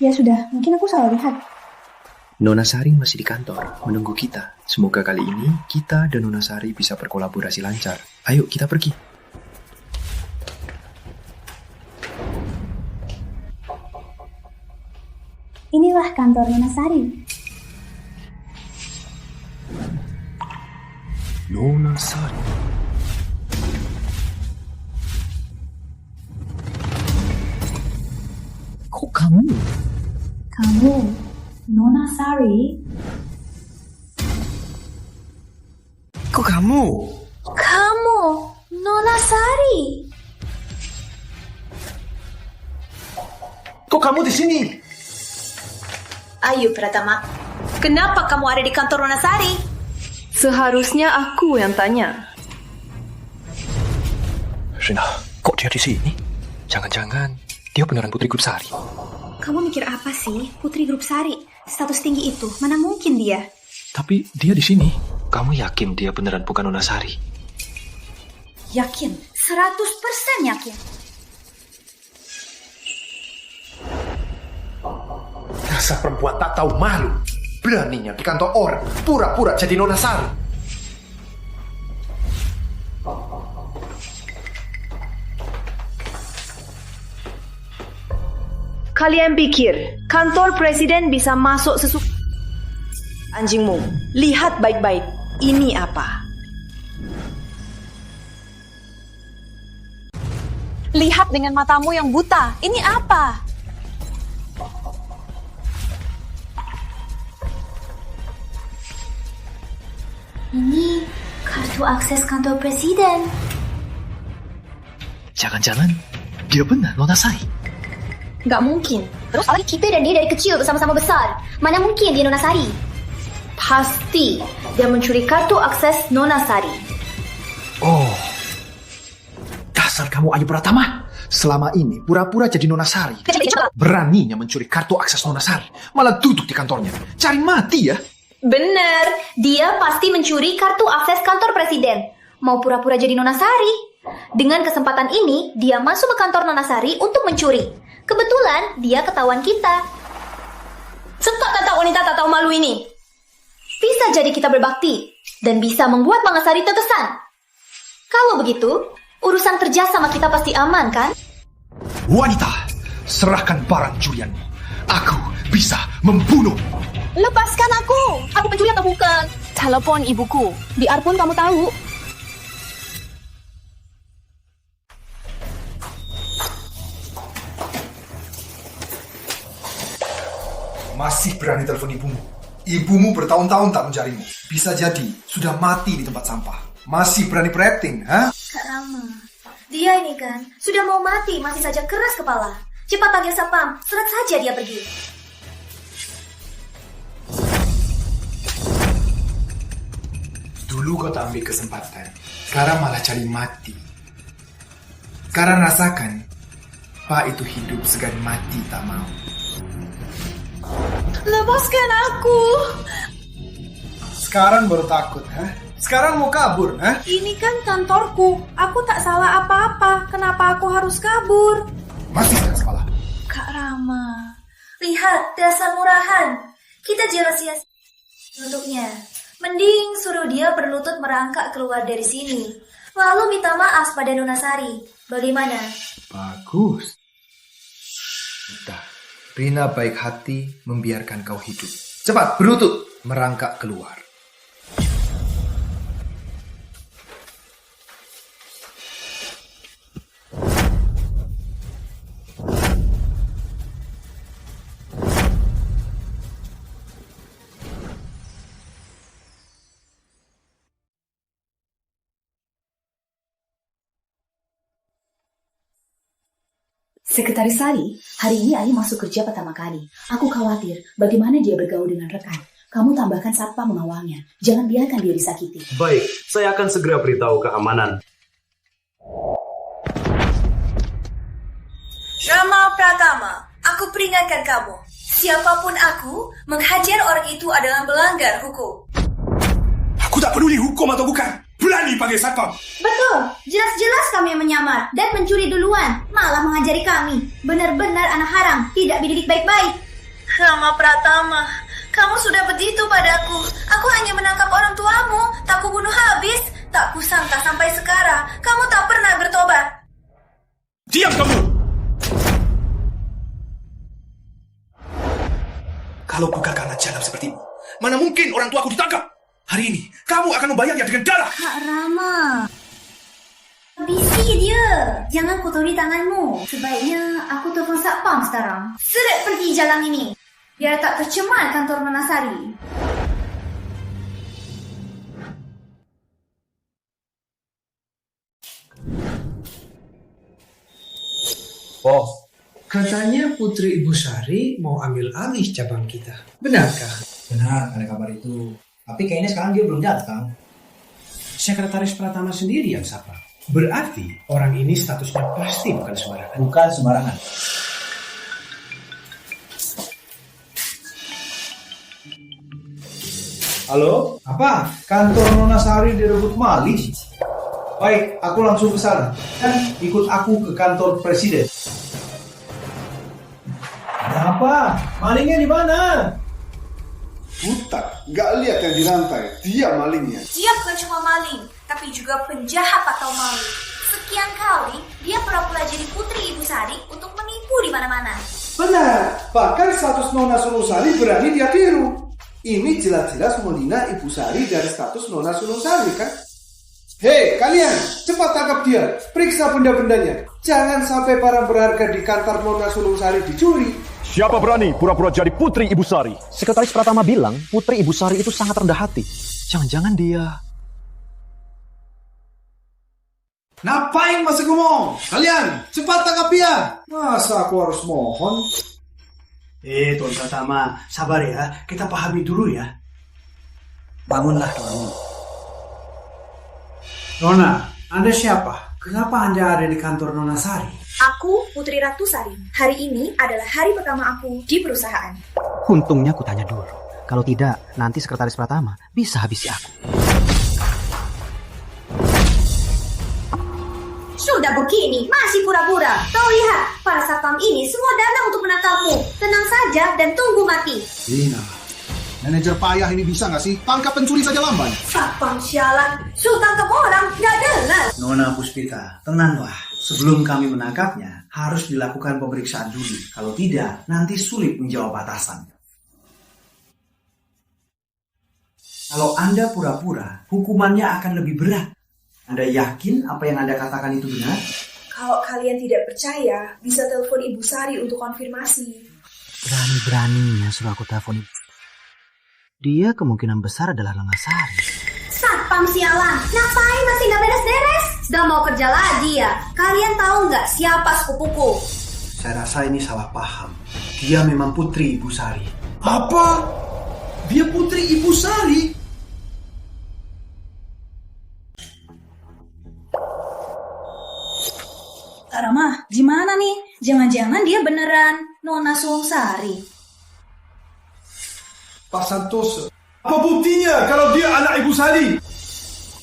Ya sudah, mungkin aku salah lihat. Nona Sari masih di kantor, menunggu kita. Semoga kali ini kita dan Nona Sari bisa berkolaborasi lancar. Ayo kita pergi. Inilah kantor Nona Sari. Nona Sari. Kok kamu? Kamu, Nona Sari? Kok kamu? Kamu, Nona Sari? Kok kamu di sini? Ayu Pratama, kenapa kamu ada di kantor Nona Sari? Seharusnya aku yang tanya. Rina, kok dia di sini? Jangan-jangan dia beneran Putri Grup Sari. Kamu mikir apa sih? Putri Grup Sari, status tinggi itu, mana mungkin dia? Tapi dia di sini. Kamu yakin dia beneran bukan Nona Sari? Yakin, 100% yakin. Dasar perempuan tak tahu malu. Beraninya di kantor orang, pura-pura jadi Nona Sari. Kalian pikir kantor presiden bisa masuk sesuka anjingmu? Lihat baik-baik. Ini apa? Lihat dengan matamu yang buta. Ini apa? Ini kartu akses kantor presiden. Jangan-jangan dia benar Nona Sari. Gak mungkin. Terus kita dan dia dari kecil bersama-sama besar. Mana mungkin dia Nona Sari? Pasti dia mencuri kartu akses Nona Sari. Oh, dasar kamu Ayu Pratama. Selama ini pura-pura jadi Nona Sari. Beraninya mencuri kartu akses Nona Sari. Malah duduk di kantornya. Cari mati ya. Bener, dia pasti mencuri kartu akses kantor presiden. Mau pura-pura jadi Nona Sari. Dengan kesempatan ini, dia masuk ke kantor Nona Sari untuk mencuri. Kebetulan, dia ketahuan kita. Stop tata wanita tak tahu malu ini. Bisa jadi kita berbakti, dan bisa membuat Mangga Sari terkesan. Kalau begitu, urusan kerja sama kita pasti aman, kan? Wanita, serahkan barang curianmu. Aku bisa membunuh. Lepaskan aku! Aku pencuri atau bukan? Telepon ibuku. Biarpun kamu tahu. Masih berani telepon ibumu. Ibumu bertahun-tahun tak mencarimu. Bisa jadi sudah mati di tempat sampah. Masih berani berakting, ha? Kak Rama, dia ini kan sudah mau mati, masih saja keras kepala. Cepat panggil Sapam, seret saja dia pergi. Dulu kau tak ambil kesempatan. Sekarang malah cari mati. Sekarang rasakan, Pak itu hidup segan mati tak mau. Lepaskan aku! Sekarang baru takut, ha? Sekarang mau kabur, ha? Ini kan kantorku. Aku tak salah apa-apa. Kenapa aku harus kabur? Masih keras kepala. Kak Rama, lihat dasar murahan. Kita jelas sia-sia untuknya. Mending suruh dia berlutut merangkak keluar dari sini. Lalu minta maaf pada Nona Sari. Bagaimana? Bagus. Sudah. Rina baik hati membiarkan kau hidup. Cepat berlutut merangkak keluar. Sekretaris Sari, hari ini Ayu masuk kerja pertama kali. Aku khawatir bagaimana dia bergaul dengan rekan. Kamu tambahkan satpam mengawalnya. Jangan biarkan dia disakiti. Baik, saya akan segera beritahu keamanan. Rama Pratama, aku peringatkan kamu. Siapapun aku, menghajar orang itu adalah melanggar hukum. Aku tak peduli hukum atau bukan. Berani panggil satpam. Betul, jelas-jelas kami yang menyamar dan mencuri duluan, malah mengajari kami. Benar-benar anak haram, tidak dididik baik-baik. Rama Pratama, kamu sudah begitu padaku. Aku hanya menangkap orang tuamu, tak kubunuh habis. Tak kusangka sampai sekarang, kamu tak pernah bertobat. Diam kamu! Kalau bukan karena janab sepertimu, mana mungkin orang tuaku ditangkap? Hari ini, kamu akan membayarnya dengan darah. Kak Rama, habisi dia. Jangan kotori tanganmu. Sebaiknya aku telepon satpam sekarang. Seret pergi jalan ini, biar tak tercemar kantor Nona Sari. Bos, katanya Putri Ibu Sari mau ambil alih cabang kita. Benarkah? Benar, ada kabar itu. Tapi kayaknya sekarang dia belum datang. Sekretaris Pratama sendiri yang sapa. Berarti orang ini statusnya pasti bukan sembarangan. Bukan sembarangan. Halo? Apa? Kantor Nona Sari direbut maling? Baik, aku langsung ke sana. Dan ikut aku ke kantor presiden. Apa? Malingnya di mana? Buta, gak lihat yang di lantai. Dia malingnya. Dia bukan cuma maling, tapi juga penjahat atau maling. Sekian kali, dia pura-pura jadi putri Ibu Sari untuk menipu di mana-mana. Benar, bahkan status Nona Sulung Sari berani dia tiru. Ini jelas-jelas menghina Ibu Sari dari status Nona Sulung Sari kan? Hei kalian, cepat tangkap dia, periksa benda-bendanya. Jangan sampai barang berharga di kantor Nona Sulung Sari dicuri. Siapa berani pura-pura jadi putri Ibu Sari? Sekretaris Pratama bilang putri Ibu Sari itu sangat rendah hati. Jangan-jangan dia... Ngapain masih ngomong? Kalian, cepat tangkap dia. Masa aku harus mohon? Tuan Pratama, sabar ya. Kita pahami dulu ya. Bangunlah, Tuan. Nona, Anda siapa? Kenapa Anda ada di kantor Nona Sari? Aku Putri Ratu Sari. Hari ini adalah hari pertama aku di perusahaan. Untungnya aku tanya dulu. Kalau tidak, nanti sekretaris Pratama bisa habisi aku. Sudah begini, masih pura-pura. Kau lihat, para satpam ini semua datang untuk menangkapmu. Tenang saja dan tunggu mati. Lina, manajer payah ini bisa nggak sih? Tangkap pencuri saja lamban. Satpam sialan, suruh tangkap orang, nggak dengar. Nona Puspita, tenanglah. Sebelum kami menangkapnya, harus dilakukan pemeriksaan dulu. Kalau tidak, nanti sulit menjawab batasan. Kalau Anda pura-pura, hukumannya akan lebih berat. Anda yakin apa yang Anda katakan itu benar? Kalau kalian tidak percaya, bisa telepon Ibu Sari untuk konfirmasi. Berani-beraninya suruh aku telepon ibu. Dia kemungkinan besar adalah Lenga Sari. Satpam sialan, ngapain masih nggak beres-beres? Sudah mau kerja lagi ya? Kalian tahu nggak siapa sepupuku? Saya rasa ini salah paham. Dia memang putri Ibu Sari. Apa? Dia putri Ibu Sari? Rama, gimana nih? Jangan-jangan dia beneran Nona Sulung Sari. Pak Santoso, apa buktinya kalau dia anak Ibu Sari?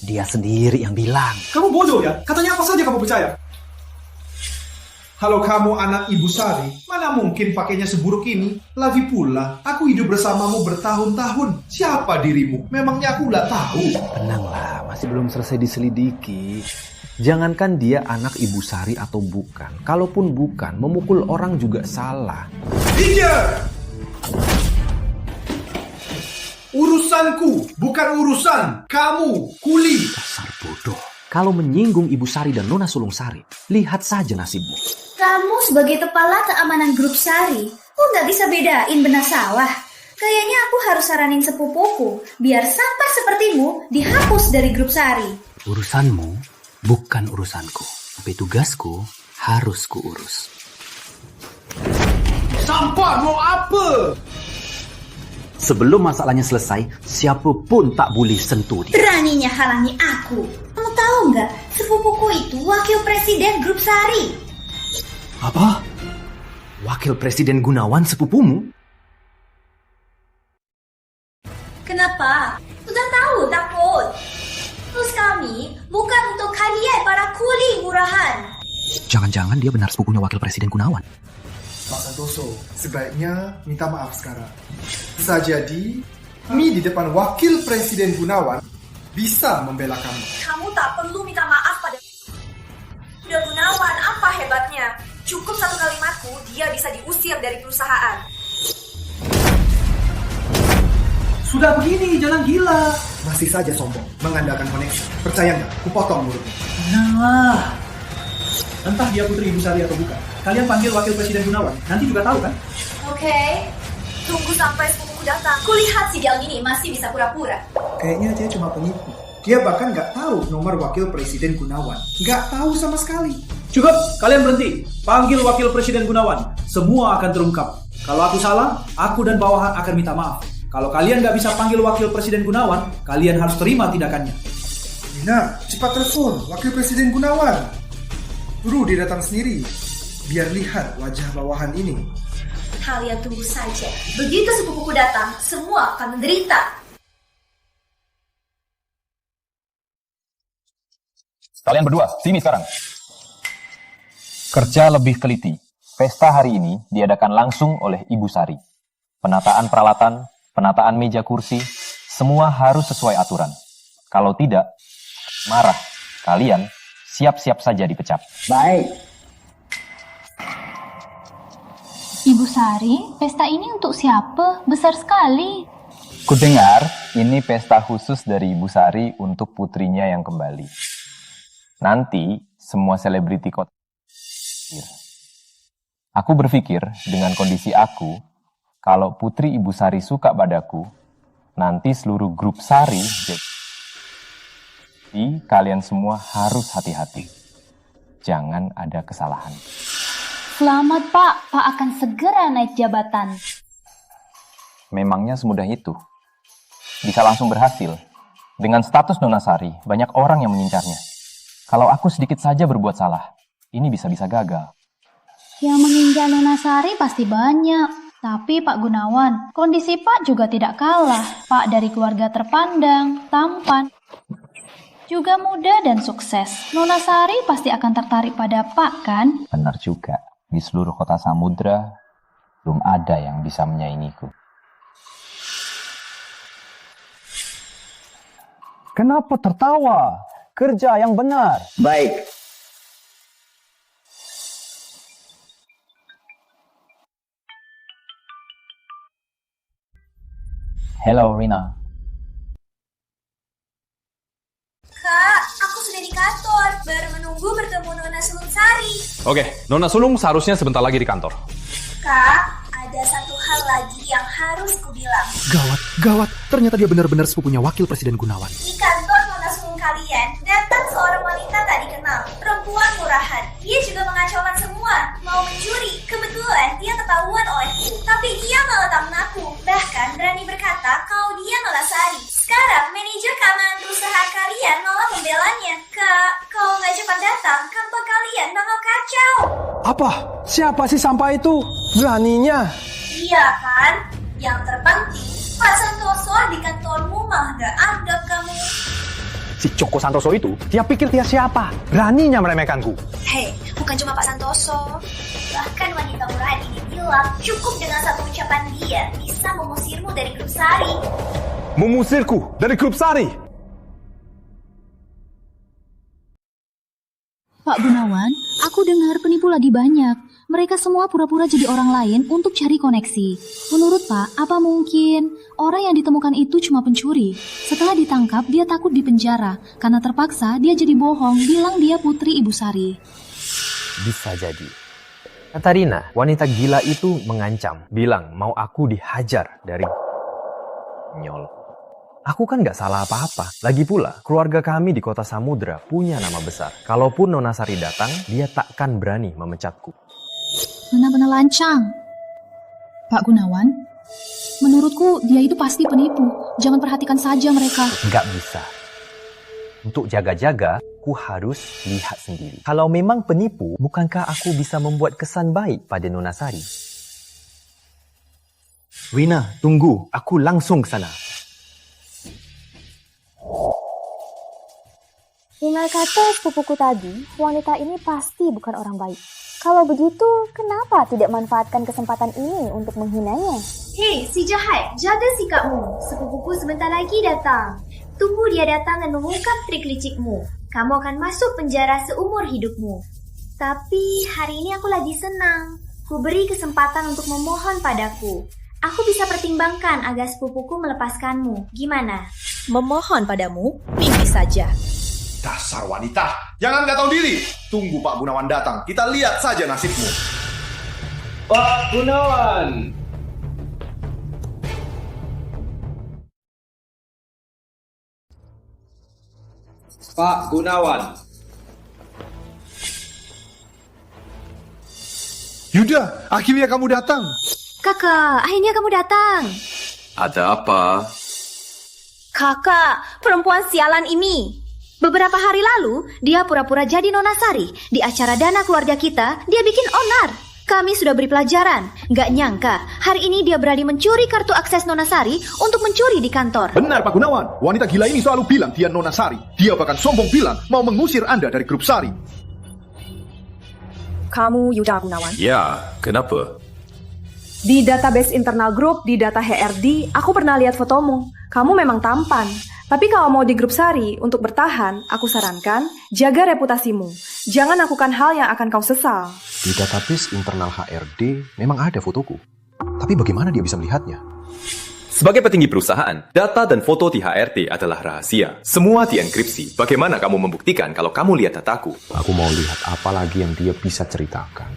Dia sendiri yang bilang. Kamu bodoh ya? Katanya apa saja kamu percaya? Kalau kamu anak Ibu Sari, mana mungkin pakainya seburuk ini? Lagi pula, aku hidup bersamamu bertahun-tahun. Siapa dirimu? Memangnya aku nggak tahu? Tenanglah, masih belum selesai diselidiki. Jangankan dia anak Ibu Sari atau bukan. Kalaupun bukan, memukul orang juga salah. Iya! Urusanku, bukan urusan kamu, kuli. Dasar bodoh. Kalau menyinggung Ibu Sari dan Nona Sulung Sari, lihat saja nasibmu. Kamu sebagai kepala keamanan grup Sari, kok nggak bisa bedain benar salah? Kayaknya aku harus saranin sepupuku, biar sampah sepertimu dihapus dari grup Sari. Urusanmu bukan urusanku, tapi tugasku harus kuurus. Sampah mau apa? Sebelum masalahnya selesai, siapapun tak boleh sentuh dia. Beraninya halangi aku. Kamu tahu nggak, sepupuku itu wakil presiden grup Sari. Apa? Wakil Presiden Gunawan sepupumu? Kenapa? Sudah tahu takut. Terus kami bukan untuk kalian para kuli murahan. Jangan-jangan dia benar sepupunya Wakil Presiden Gunawan. Pak Santoso, sebaiknya minta maaf sekarang. Bisa jadi, kami di depan Wakil Presiden Gunawan bisa membela kamu. Kamu tak perlu minta maaf pada udah Gunawan, apa hebatnya? Cukup satu kalimatku, dia bisa diusir dari perusahaan. Sudah begini, jangan gila. Masih saja sombong, mengandalkan koneksi. Percaya nggak? Kupotong mulutmu. Nah, entah dia putri Ibu Sari atau bukan. Kalian panggil Wakil Presiden Gunawan, nanti juga tahu kan? Oke, tunggu sampai sepupuku datang. Kulihat si Jal ini masih bisa pura-pura. Kayaknya dia cuma penipu. Dia bahkan nggak tahu nomor Wakil Presiden Gunawan. Nggak tahu sama sekali. Cukup, kalian berhenti. Panggil Wakil Presiden Gunawan. Semua akan terungkap. Kalau aku salah, aku dan bawahan akan minta maaf. Kalau kalian nggak bisa panggil Wakil Presiden Gunawan, kalian harus terima tindakannya. Nina, cepat telepon Wakil Presiden Gunawan. Suruh dia datang sendiri. Biar lihat wajah bawahan ini. Kalian tunggu saja. Begitu sepupuku datang, semua akan menderita. Kalian berdua, sini sekarang. Kerja lebih teliti. Pesta hari ini diadakan langsung oleh Ibu Sari. Penataan peralatan, penataan meja kursi, semua harus sesuai aturan. Kalau tidak, marah. Kalian siap-siap saja dipecat. Baik. Ibu Sari, pesta ini untuk siapa? Besar sekali. Kudengar ini pesta khusus dari Ibu Sari untuk putrinya yang kembali. Nanti semua selebriti kota. Aku berpikir dengan kondisi aku, kalau putri Ibu Sari suka padaku, nanti seluruh grup Sari. Jadi kalian semua harus hati-hati. Jangan ada kesalahan. Selamat Pak, Pak akan segera naik jabatan. Memangnya semudah itu? Bisa langsung berhasil. Dengan status Nona Sari, banyak orang yang mengincarnya. Kalau aku sedikit saja berbuat salah, ini bisa-bisa gagal. Yang mengincar Nona Sari pasti banyak. Tapi Pak Gunawan, kondisi Pak juga tidak kalah. Pak dari keluarga terpandang, tampan, juga muda dan sukses. Nona Sari pasti akan tertarik pada Pak, kan? Benar juga. Di seluruh kota Samudra, belum ada yang bisa menyaingiku. Kenapa tertawa? Kerja yang benar. Baik. Hello, Rina. Kak, aku sudah di kantor. Baru menunggu bertemu Nona Sulung Sari. Oke, Nona Sulung seharusnya sebentar lagi di kantor. Kak, ada satu hal lagi yang harus kubilang. Gawat. Ternyata dia benar-benar sepupunya Wakil Presiden Gunawan. Di kantor Nona Sulung kalian, datang seorang wanita tak dikenal. Perempuan murahan. Dia juga mengacaukan semua. Mau mencuri. Kebetulan dia ketahuan olehku. Tapi dia malah tak mengaku. Bahkan berani berkata kalau dia Nona Sari. Sekarang manajer keamanan perusahaan kalian malah membelanya. Kak, kalau nggak cepat datang, kantor kalian bakal kacau. Apa? Siapa sih sampah itu? Beraninya. Iya kan? Yang terpenting, Pak Santoso di kantormu malah nggak ada kamu. Si Joko Santoso itu, dia pikir dia siapa? Beraninya meremehkanku. Hei, bukan cuma Pak Santoso. Bahkan wanita murahan ini bilang cukup dengan satu ucapan dia bisa mengusirmu dari grup Sari. Mengusirku dari grup Sari? Pak Gunawan, aku dengar penipu lagi banyak. Mereka semua pura-pura jadi orang lain untuk cari koneksi. Menurut Pak, apa mungkin orang yang ditemukan itu cuma pencuri? Setelah ditangkap, dia takut dipenjara. Karena terpaksa, dia jadi bohong, bilang dia putri Ibu Sari. Bisa jadi. Katarina, wanita gila itu mengancam, bilang mau aku dihajar dari nyol. Aku kan gak salah apa-apa. Lagi pula, keluarga kami di kota Samudra punya nama besar. Kalaupun Nona Sari datang, dia takkan berani memecatku. Benar-benar lancang. Pak Gunawan, menurutku dia itu pasti penipu. Jangan perhatikan saja mereka. Gak bisa. Untuk jaga-jaga, aku harus lihat sendiri. Kalau memang penipu, bukankah aku bisa membuat kesan baik pada Nona Sari? Rina, tunggu. Aku langsung ke sana. Dengar kata sepupuku tadi, wanita ini pasti bukan orang baik. Kalau begitu, kenapa tidak manfaatkan kesempatan ini untuk menghinanya? Hei, si jahat, jaga sikapmu. Sepupuku sebentar lagi datang. Tunggu dia datang dan mengungkap trik licikmu. Kamu akan masuk penjara seumur hidupmu. Tapi hari ini aku lagi senang. Ku beri kesempatan untuk memohon padaku. Aku bisa pertimbangkan agar sepupuku melepaskanmu. Gimana? Memohon padamu? Mimpi saja. Dasar wanita, jangan nggak tahu diri. Tunggu Pak Gunawan datang, kita lihat saja nasibmu. Pak Gunawan. Pak Gunawan. Yuda, akhirnya kamu datang. Kakak, akhirnya kamu datang. Ada apa? Kakak, perempuan sialan ini. Beberapa hari lalu, dia pura-pura jadi Nona Sari. Di acara dana keluarga kita, dia bikin onar. Kami sudah beri pelajaran. Gak nyangka, hari ini dia berani mencuri kartu akses Nona Sari untuk mencuri di kantor. Benar Pak Gunawan, wanita gila ini selalu bilang dia Nona Sari. Dia bahkan sombong bilang mau mengusir Anda dari grup Sari. Kamu Yuda Gunawan? Ya, kenapa? Di database internal grup, di data HRD, aku pernah lihat fotomu. Kamu memang tampan. Tapi kalau mau di grup Sari untuk bertahan, aku sarankan jaga reputasimu. Jangan lakukan hal yang akan kau sesal. Di database internal HRD memang ada fotoku. Tapi bagaimana dia bisa melihatnya? Sebagai petinggi perusahaan, data dan foto di HRD adalah rahasia. Semua dienkripsi. Bagaimana kamu membuktikan kalau kamu lihat dataku? Aku mau lihat apa lagi yang dia bisa ceritakan.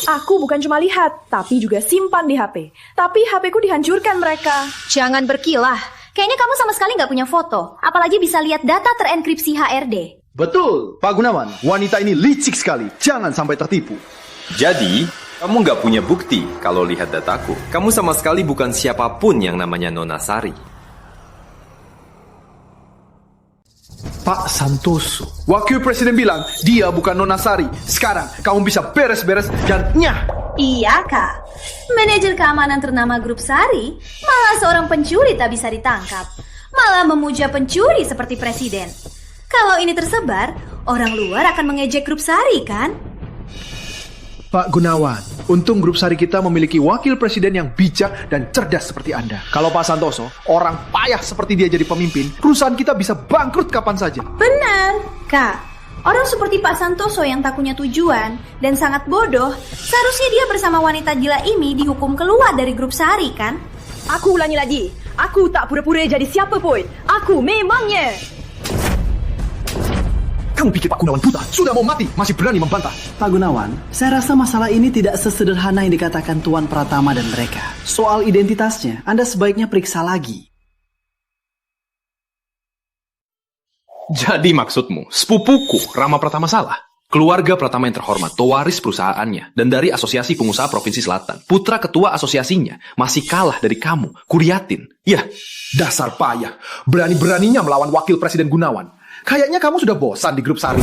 Aku bukan cuma lihat, tapi juga simpan di HP. Tapi HP-ku dihancurkan mereka. Jangan berkilah. Kayaknya kamu sama sekali nggak punya foto. Apalagi bisa lihat data terenkripsi HRD. Betul, Pak Gunawan. Wanita ini licik sekali. Jangan sampai tertipu. Jadi, kamu nggak punya bukti kalau lihat dataku. Kamu sama sekali bukan siapapun yang namanya Nona Sari. Pak Santoso, Wakil Presiden bilang dia bukan Nona Sari. Sekarang kamu bisa beres-beres dan nyah. Iya, Kak. Manajer keamanan ternama grup Sari malah seorang pencuri tak bisa ditangkap. Malah memuja pencuri seperti presiden. Kalau ini tersebar, orang luar akan mengejek grup Sari, kan? Pak Gunawan, untung grup Sari kita memiliki wakil presiden yang bijak dan cerdas seperti Anda. Kalau Pak Santoso, orang payah seperti dia jadi pemimpin, perusahaan kita bisa bangkrut kapan saja. Benar, Kak. Orang seperti Pak Santoso yang tak punya tujuan dan sangat bodoh, seharusnya dia bersama wanita gila ini dihukum keluar dari grup Sari, kan? Aku ulangi lagi, aku tak pura-pura jadi siapa pun. Aku memangnya. Kamu pikir Pak Gunawan buta? Sudah mau mati, masih berani membantah. Pak Gunawan, saya rasa masalah ini tidak sesederhana yang dikatakan Tuan Pratama dan mereka. Soal identitasnya, Anda sebaiknya periksa lagi. Jadi maksudmu, sepupuku Rama Pratama salah? Keluarga Pratama yang terhormat, pewaris perusahaannya, dan dari Asosiasi Pengusaha Provinsi Selatan, putra ketua asosiasinya, masih kalah dari kamu, Kuryatin. Ya, dasar payah. Berani-beraninya melawan Wakil Presiden Gunawan. Kayaknya kamu sudah bosan di grup Sari.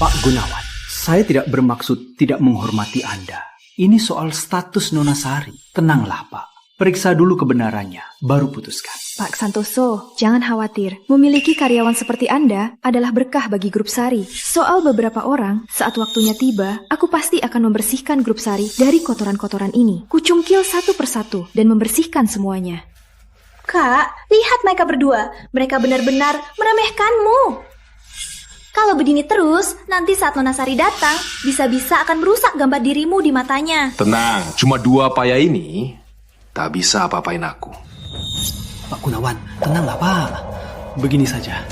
Pak Gunawan, saya tidak bermaksud tidak menghormati Anda. Ini soal status Nona Sari. Tenanglah, Pak. Periksa dulu kebenarannya, baru putuskan. Pak Santoso, jangan khawatir. Memiliki karyawan seperti Anda adalah berkah bagi grup Sari. Soal beberapa orang, saat waktunya tiba, aku pasti akan membersihkan grup Sari dari kotoran-kotoran ini. Kucungkil satu persatu dan membersihkan semuanya. Kak, lihat mereka berdua. Mereka benar-benar meremehkanmu. Kalau begini terus, nanti saat Nona Sari datang, bisa-bisa akan merusak gambar dirimu di matanya. Tenang, cuma dua payah ini tak bisa apa-apain aku. Pak Gunawan, tenanglah Pak. Begini saja,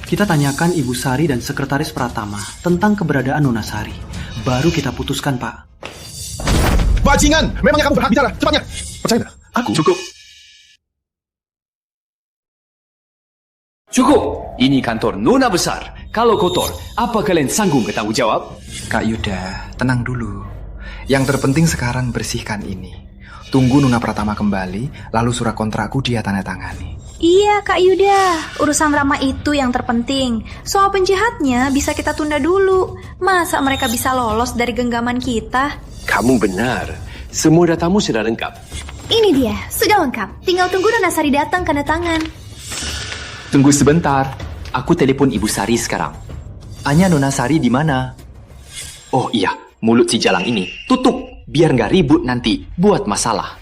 kita tanyakan Ibu Sari dan Sekretaris Pratama tentang keberadaan Nona Sari. Baru kita putuskan, Pak. Bajingan, memangnya kamu berhak bicara? Cepatnya. Percaya tidak? Aku. Cukup. Ini kantor Nona besar. Kalau kotor, apa kalian sanggup bertanggung jawab? Kak Yuda, tenang dulu. Yang terpenting sekarang bersihkan ini. Tunggu Nona Pratama kembali, lalu surat kontrakku dia tanda tangani. Iya, Kak Yuda. Urusan Rama itu yang terpenting. Soal penjahatnya bisa kita tunda dulu. Masa mereka bisa lolos dari genggaman kita? Kamu benar. Semua datamu sudah lengkap. Ini dia, sudah lengkap. Tinggal tunggu Nona Sari datang tanda tangan. Tunggu sebentar. Aku telepon Ibu Sari sekarang. Anya Nona Sari di mana? Oh iya, mulut si Jalang ini tutup. Biar nggak ribut nanti, buat masalah.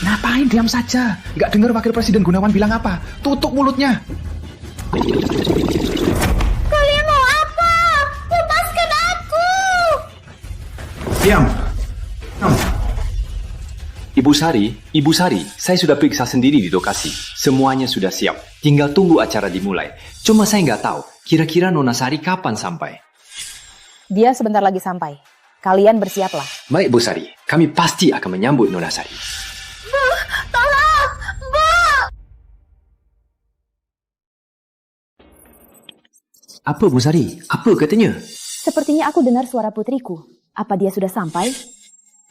Ngapain diam saja? Nggak dengar Wakil Presiden Gunawan bilang apa? Tutup mulutnya. Kalian mau apa? Lepaskan aku! Diam. Ibu Sari, saya sudah periksa sendiri di lokasi. Semuanya sudah siap. Tinggal tunggu acara dimulai. Cuma saya nggak tahu, kira-kira Nona Sari kapan sampai? Dia sebentar lagi sampai. Kalian bersiaplah. Baik, Bu Sari. Kami pasti akan menyambut Nona Sari. Tolong! Bu! Apa, Bu Sari? Apa katanya? Sepertinya aku dengar suara putriku. Apa dia sudah sampai?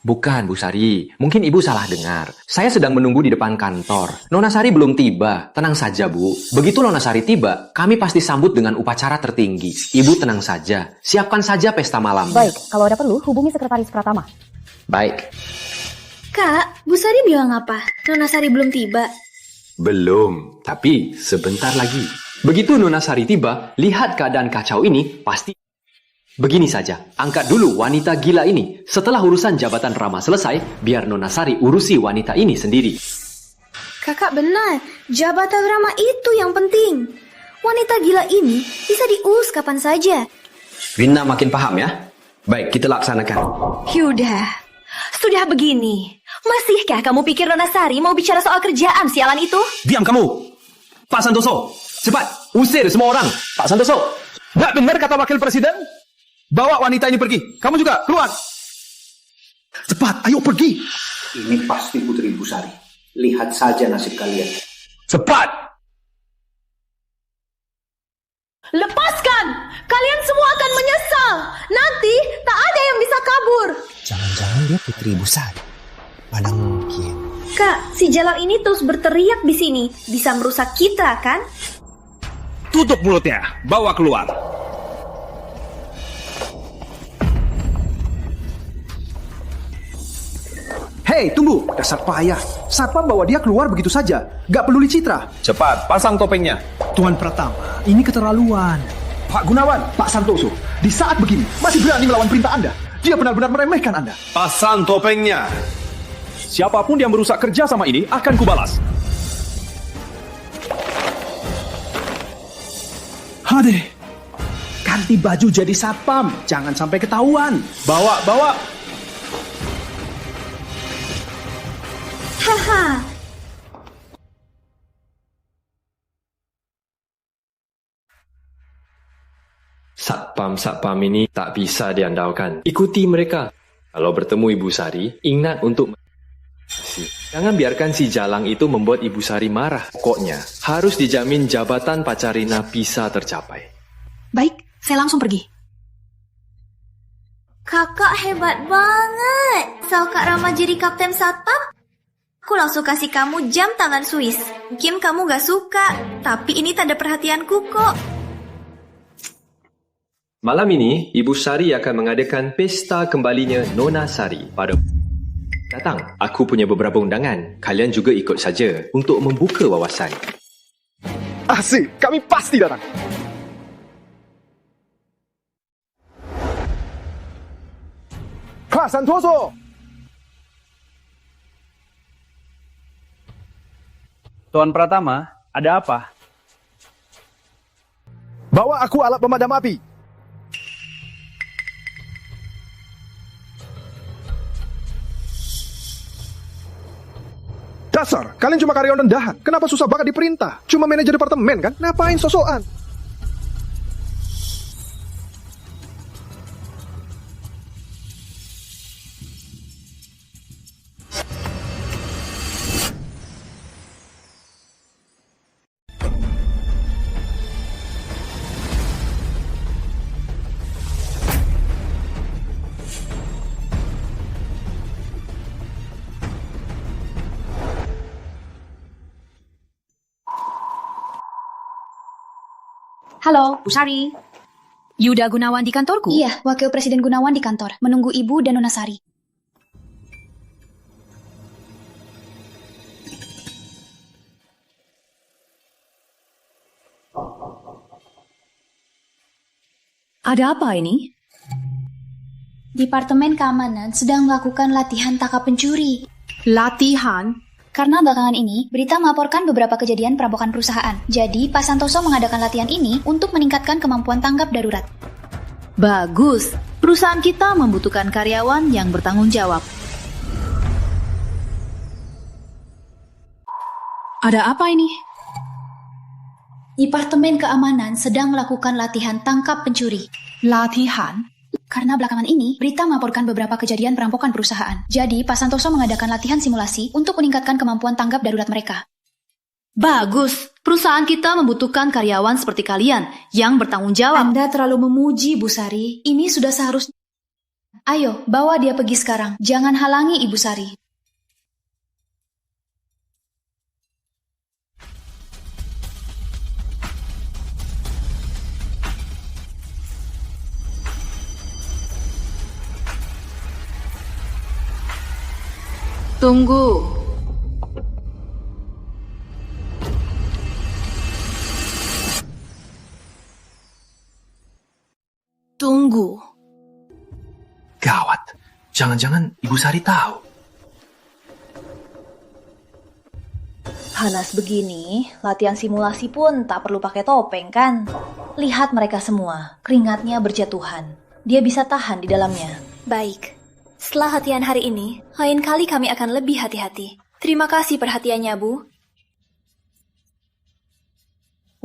Bukan, Bu Sari. Mungkin Ibu salah dengar. Saya sedang menunggu di depan kantor. Nona Sari belum tiba. Tenang saja, Bu. Begitu Nona Sari tiba, kami pasti sambut dengan upacara tertinggi. Ibu tenang saja. Siapkan saja pesta malam. Baik, kalau ada perlu, hubungi Sekretaris Pratama. Baik. Kak, Bu Sari bilang apa? Nona Sari belum tiba. Belum, tapi sebentar lagi. Begitu Nona Sari tiba, lihat keadaan kacau ini, pasti... Begini saja, angkat dulu wanita gila ini. Setelah urusan jabatan Rama selesai, biar Nona Sari urusi wanita ini sendiri. Kakak benar, jabatan Rama itu yang penting. Wanita gila ini bisa diurus kapan saja. Rina makin paham ya? Baik, kita laksanakan. Yuda, sudah begini. Masihkah kamu pikir Nona Sari mau bicara soal kerjaan sialan itu? Diam kamu! Pak Santoso, cepat usir semua orang. Pak Santoso, nggak dengar kata wakil presiden? Bawa wanita ini pergi. Kamu juga, keluar. Cepat, ayo pergi. Ini pasti Putri Ibu Sari. Lihat saja nasib kalian. Cepat! Lepaskan! Kalian semua akan menyesal. Nanti tak ada yang bisa kabur. Jangan-jangan dia Putri Ibu Sari. Mana mungkin. Kak, si Jalal ini terus berteriak di sini. Bisa merusak kita, kan? Tutup mulutnya, bawa keluar. Hei, tunggu. Dasar payah. Satpam bawa dia keluar begitu saja. Gak peduli citra. Cepat, pasang topengnya. Tuan Pratama, ini keterlaluan. Pak Gunawan, Pak Santoso, di saat begini masih berani melawan perintah Anda. Dia benar-benar meremehkan Anda. Pasang topengnya. Siapapun yang merusak kerja sama ini akan kubalas. Hade, ganti baju jadi satpam. Jangan sampai ketahuan. Bawa. Haha. Satpam-satpam ini tak bisa diandalkan. Ikuti mereka. Kalau bertemu Ibu Sari, ingat untuk... Jangan biarkan si Jalang itu membuat Ibu Sari marah. Pokoknya, harus dijamin jabatan Pacarina bisa tercapai. Baik, saya langsung pergi. Kakak hebat banget. So, Kak Rama jadi kapten satpam? Aku langsung kasih kamu jam tangan Swiss. Mungkin kamu gak suka, tapi ini tanda perhatianku kok. Malam ini, Ibu Sari akan mengadakan pesta kembalinya Nona Sari pada... Datang, aku punya beberapa undangan. Kalian juga ikut saja untuk membuka wawasan. Asik, kami pasti datang. Pak Santoso! Tuan Pratama, ada apa? Bawa aku alat pemadam api. Dasar, kalian cuma karyawan rendahan. Kenapa susah banget diperintah? Cuma manajer departemen kan? Ngapain sosokan? Halo, Bu Sari. Yuda Gunawan di kantorku? Iya, Wakil Presiden Gunawan di kantor, menunggu Ibu dan Nona Sari. Ada apa ini? Departemen Keamanan sedang melakukan latihan tangkap pencuri. Latihan? Karena belakangan ini, berita melaporkan beberapa kejadian perampokan perusahaan. Jadi, Pak Santoso mengadakan latihan ini untuk meningkatkan kemampuan tanggap darurat. Bagus. Perusahaan kita membutuhkan karyawan yang bertanggung jawab. Ada apa ini? Departemen Keamanan sedang melakukan latihan tangkap pencuri. Latihan? Karena belakangan ini, berita melaporkan beberapa kejadian perampokan perusahaan. Jadi, Pak Santoso mengadakan latihan simulasi untuk meningkatkan kemampuan tanggap darurat mereka. Bagus. Perusahaan kita membutuhkan karyawan seperti kalian yang bertanggung jawab. Anda terlalu memuji, Bu Sari. Ini sudah seharusnya. Ayo, bawa dia pergi sekarang. Jangan halangi Ibu Sari. Tunggu. Tunggu. Gawat. Jangan-jangan Ibu Sari tahu. panas begini, latihan simulasi pun tak perlu pakai topeng kan? Lihat mereka semua, keringatnya berjatuhan. Dia bisa tahan di dalamnya. Baik. Setelah latihan hari ini, lain kali kami akan lebih hati-hati. Terima kasih perhatiannya, Bu.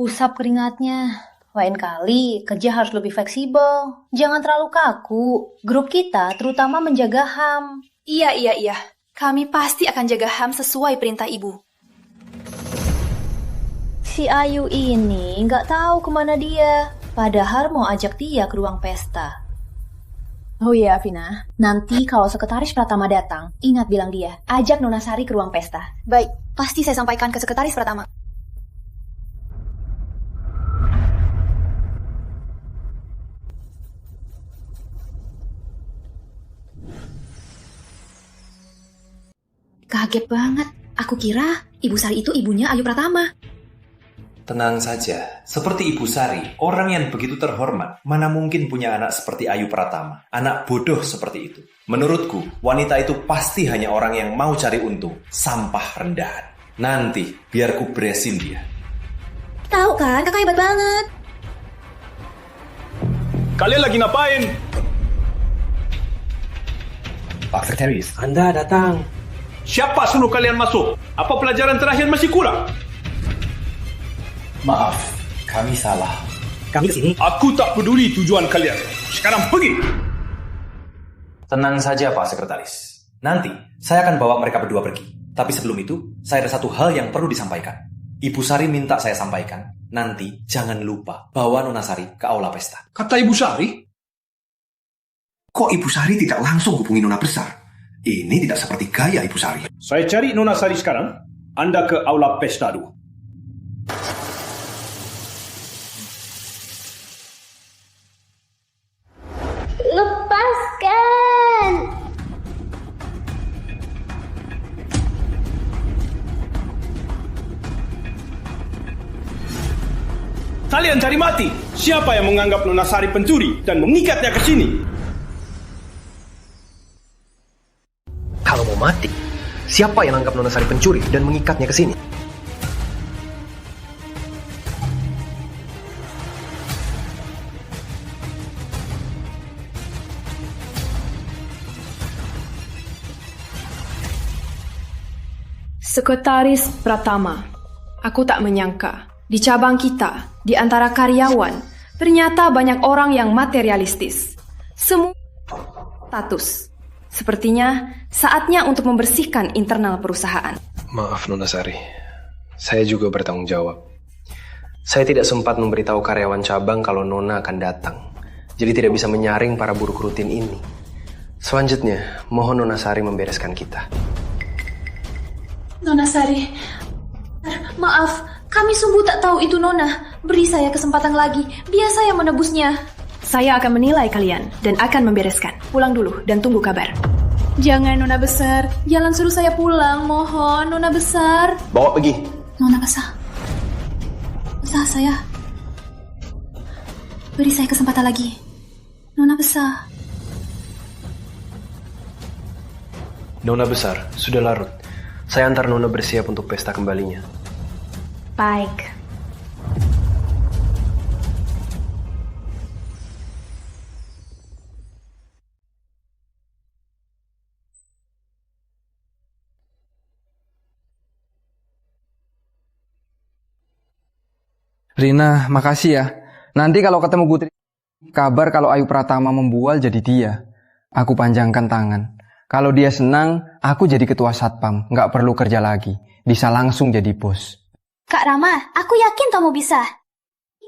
Usap keringatnya. Lain kali, kerja harus lebih fleksibel. Jangan terlalu kaku. Grup kita terutama menjaga HAM. Iya. Kami pasti akan jaga HAM sesuai perintah Ibu. Si Ayu ini nggak tahu kemana dia. Padahal mau ajak dia ke ruang pesta. Oh iya, Vina. Nanti kalau Sekretaris Pratama datang, ingat bilang dia. Ajak Nona Sari ke ruang pesta. Baik, pasti saya sampaikan ke Sekretaris Pratama. Kaget banget. Aku kira Ibu Sari itu ibunya Ayu Pratama. Tenang saja, seperti Ibu Sari, orang yang begitu terhormat, mana mungkin punya anak seperti Ayu Pratama, anak bodoh seperti itu. Menurutku, wanita itu pasti hanya orang yang mau cari untung, sampah rendahan. Nanti, biar ku beresin dia. Tahu kan, kakak hebat banget. Kalian lagi ngapain? Pak Sekretaris, Anda datang. Siapa suruh kalian masuk? Apa pelajaran terakhir masih kurang? Maaf, kami salah. Kami kesini. Aku tak peduli tujuan kalian. Sekarang pergi. Tenang saja Pak Sekretaris. Nanti, saya akan bawa mereka berdua pergi. Tapi sebelum itu, saya ada satu hal yang perlu disampaikan. Ibu Sari minta saya sampaikan. Nanti, jangan lupa bawa Nona Sari ke aula pesta. Kata Ibu Sari? Kok Ibu Sari tidak langsung hubungi Nona Besar? Ini tidak seperti gaya Ibu Sari. Saya cari Nona Sari sekarang. Anda ke aula pesta dulu. Lepaskan! Kalian cari mati. Siapa yang menganggap Nona Sari pencuri dan mengikatnya ke sini? Kalau mau mati, siapa yang anggap Nona Sari pencuri dan mengikatnya ke sini? Sekretaris Pratama, aku tak menyangka di cabang kita, di antara karyawan, ternyata banyak orang yang materialistis. Semua status. Sepertinya saatnya untuk membersihkan internal perusahaan. Maaf Nona Sari, saya juga bertanggung jawab. Saya tidak sempat memberitahu karyawan cabang kalau Nona akan datang. Jadi tidak bisa menyaring para buruh rutin ini. Selanjutnya, mohon Nona Sari membereskan kita. Nona Sari, maaf, kami sungguh tak tahu itu Nona. Beri saya kesempatan lagi, biar saya menebusnya. Saya akan menilai kalian dan akan membereskan. Pulang dulu dan tunggu kabar. Jangan Nona Besar, jangan suruh saya pulang, mohon Nona Besar. Bawa pergi. Nona Besar, saya. Beri saya kesempatan lagi. Nona Besar. Nona Besar, sudah larut. Saya antar Nona bersiap untuk pesta kembalinya. Baik. Rina, makasih ya. Nanti kalau ketemu Putri, kabar kalau Ayu Pratama membual jadi dia. Aku panjangkan tangan. Kalau dia senang, aku jadi ketua satpam. Nggak perlu kerja lagi. Bisa langsung jadi bos. Kak Rama, aku yakin kamu bisa.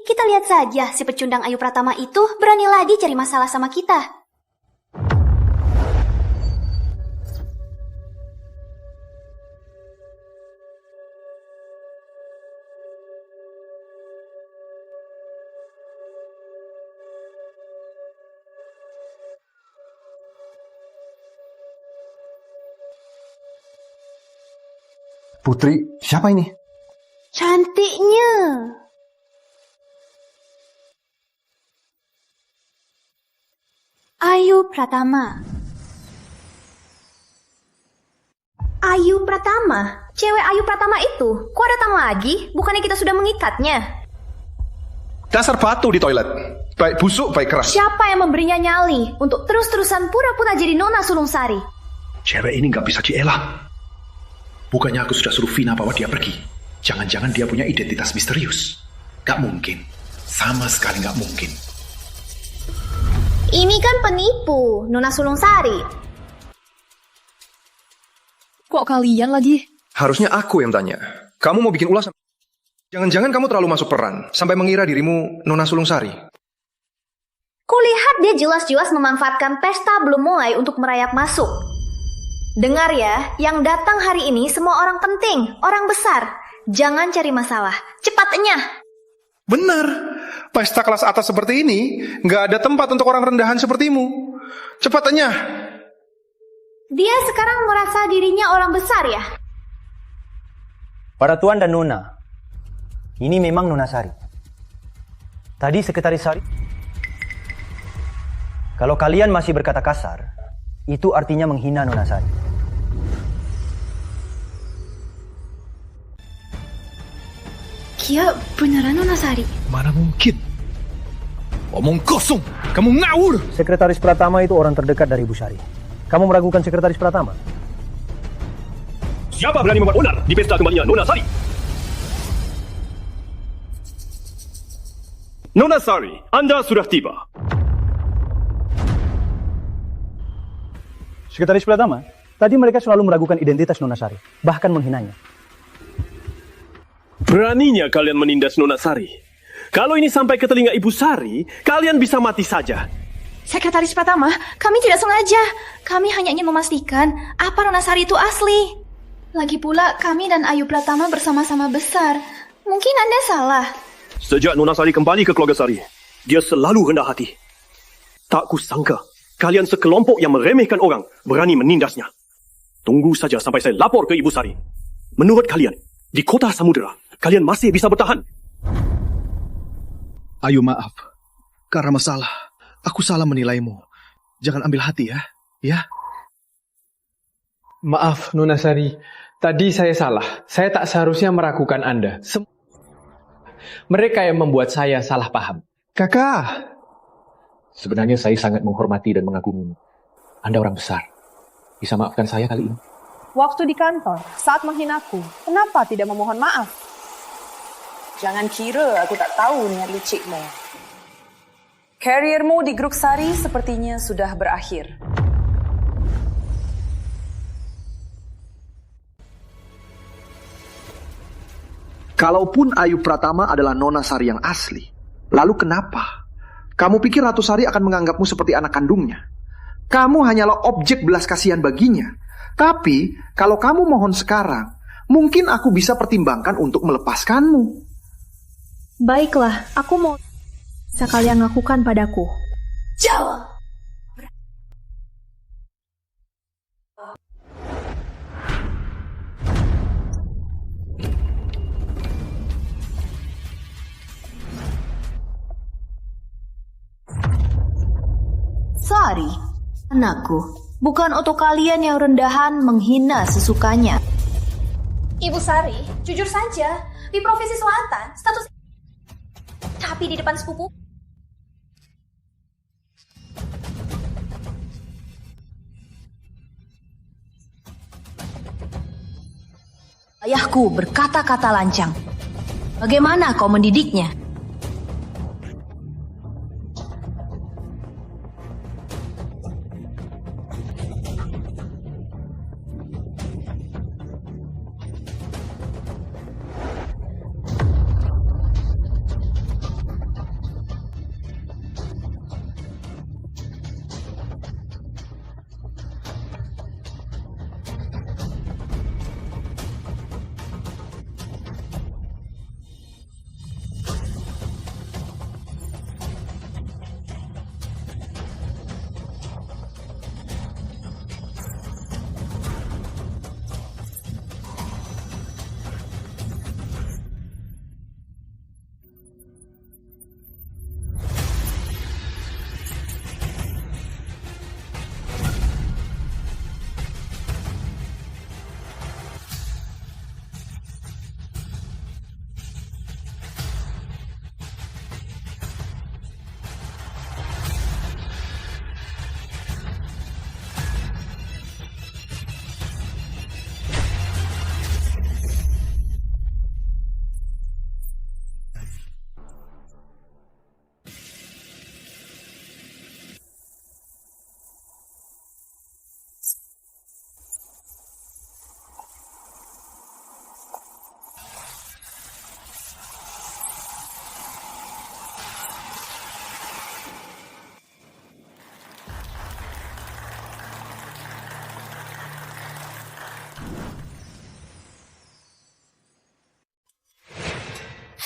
Kita lihat saja si pecundang Ayu Pratama itu berani lagi cari masalah sama kita. Putri, siapa ini? Cantiknya. Ayu Pratama. Ayu Pratama? Cewek Ayu Pratama itu, kok datang lagi? Bukannya kita sudah mengikatnya? Dasar batu di toilet. Baik busuk, baik keras. Siapa yang memberinya nyali untuk terus-terusan pura-pura jadi Nona Sulung Sari? Cewek ini nggak bisa dielah. Bukannya aku sudah suruh Vina bawa dia pergi. Jangan-jangan dia punya identitas misterius. Gak mungkin. Sama sekali gak mungkin. Ini kan penipu, Nona Sulung Sari. Kok kalian lagi? Harusnya aku yang tanya. Kamu mau bikin ulah sama... Jangan-jangan kamu terlalu masuk peran, sampai mengira dirimu Nona Sulung Sari. Kulihat dia jelas-jelas memanfaatkan pesta belum mulai untuk merayap masuk. Dengar ya, yang datang hari ini semua orang penting, orang besar. Jangan cari masalah, cepat enyah. Benar, pesta kelas atas seperti ini, nggak ada tempat untuk orang rendahan sepertimu. Cepat enyah. Dia sekarang merasa dirinya orang besar ya? Para tuan dan nona, ini memang Nona Sari. Tadi Sekretaris Sari, kalau kalian masih berkata kasar, itu artinya menghina Nona Sari. Kia beneran Nona Sari? Mana mungkin? Omong kosong, kamu ngawur. Sekretaris Pratama itu orang terdekat dari Ibu Sari. Kamu meragukan Sekretaris Pratama? Siapa berani membuat onar di pesta kembalinya Nona Sari? Nona Sari, Anda sudah tiba. Sekretaris Pratama, tadi mereka selalu meragukan identitas Nona Sari, bahkan menghinanya. Beraninya kalian menindas Nona Sari. Kalau ini sampai ke telinga Ibu Sari, kalian bisa mati saja. Sekretaris Pratama, kami tidak sengaja. Kami hanya ingin memastikan apa Nona Sari itu asli. Lagi pula kami dan Ayu Pratama bersama-sama besar. Mungkin Anda salah. Sejak Nona Sari kembali ke keluarga Sari, dia selalu rendah hati. Tak kusangka, kalian sekelompok yang meremehkan orang berani menindasnya. Tunggu saja sampai saya lapor ke Ibu Sari. Menurut kalian, di kota Samudera, kalian masih bisa bertahan? Ayo maaf. Karena masalah, aku salah menilaimu. Jangan ambil hati ya. Ya. Maaf, Nona Sari. Tadi saya salah. Saya tak seharusnya meragukan Anda. Mereka yang membuat saya salah paham. Kakak. Sebenarnya saya sangat menghormati dan mengagumimu. Anda orang besar. Bisa maafkan saya kali ini? Waktu di kantor, saat menghinaku, kenapa tidak memohon maaf? Jangan kira aku tak tahu niat licikmu. Kariermu di grup Sari sepertinya sudah berakhir. Kalaupun Ayu Pratama adalah Nona Sari yang asli, lalu kenapa? Kamu pikir Ratu Sari akan menganggapmu seperti anak kandungnya? Kamu hanyalah objek belas kasihan baginya. Tapi, kalau kamu mohon sekarang, mungkin aku bisa pertimbangkan untuk melepaskanmu. Baiklah, aku mau bisa kalian lakukan padaku. Jawab. Sari, anakku, bukan untuk kalian yang rendahan menghina sesukanya. Ibu Sari, jujur saja, di Provinsi Selatan, status... Tapi di depan sepupu... Ayahku berkata-kata lancang. Bagaimana kau mendidiknya?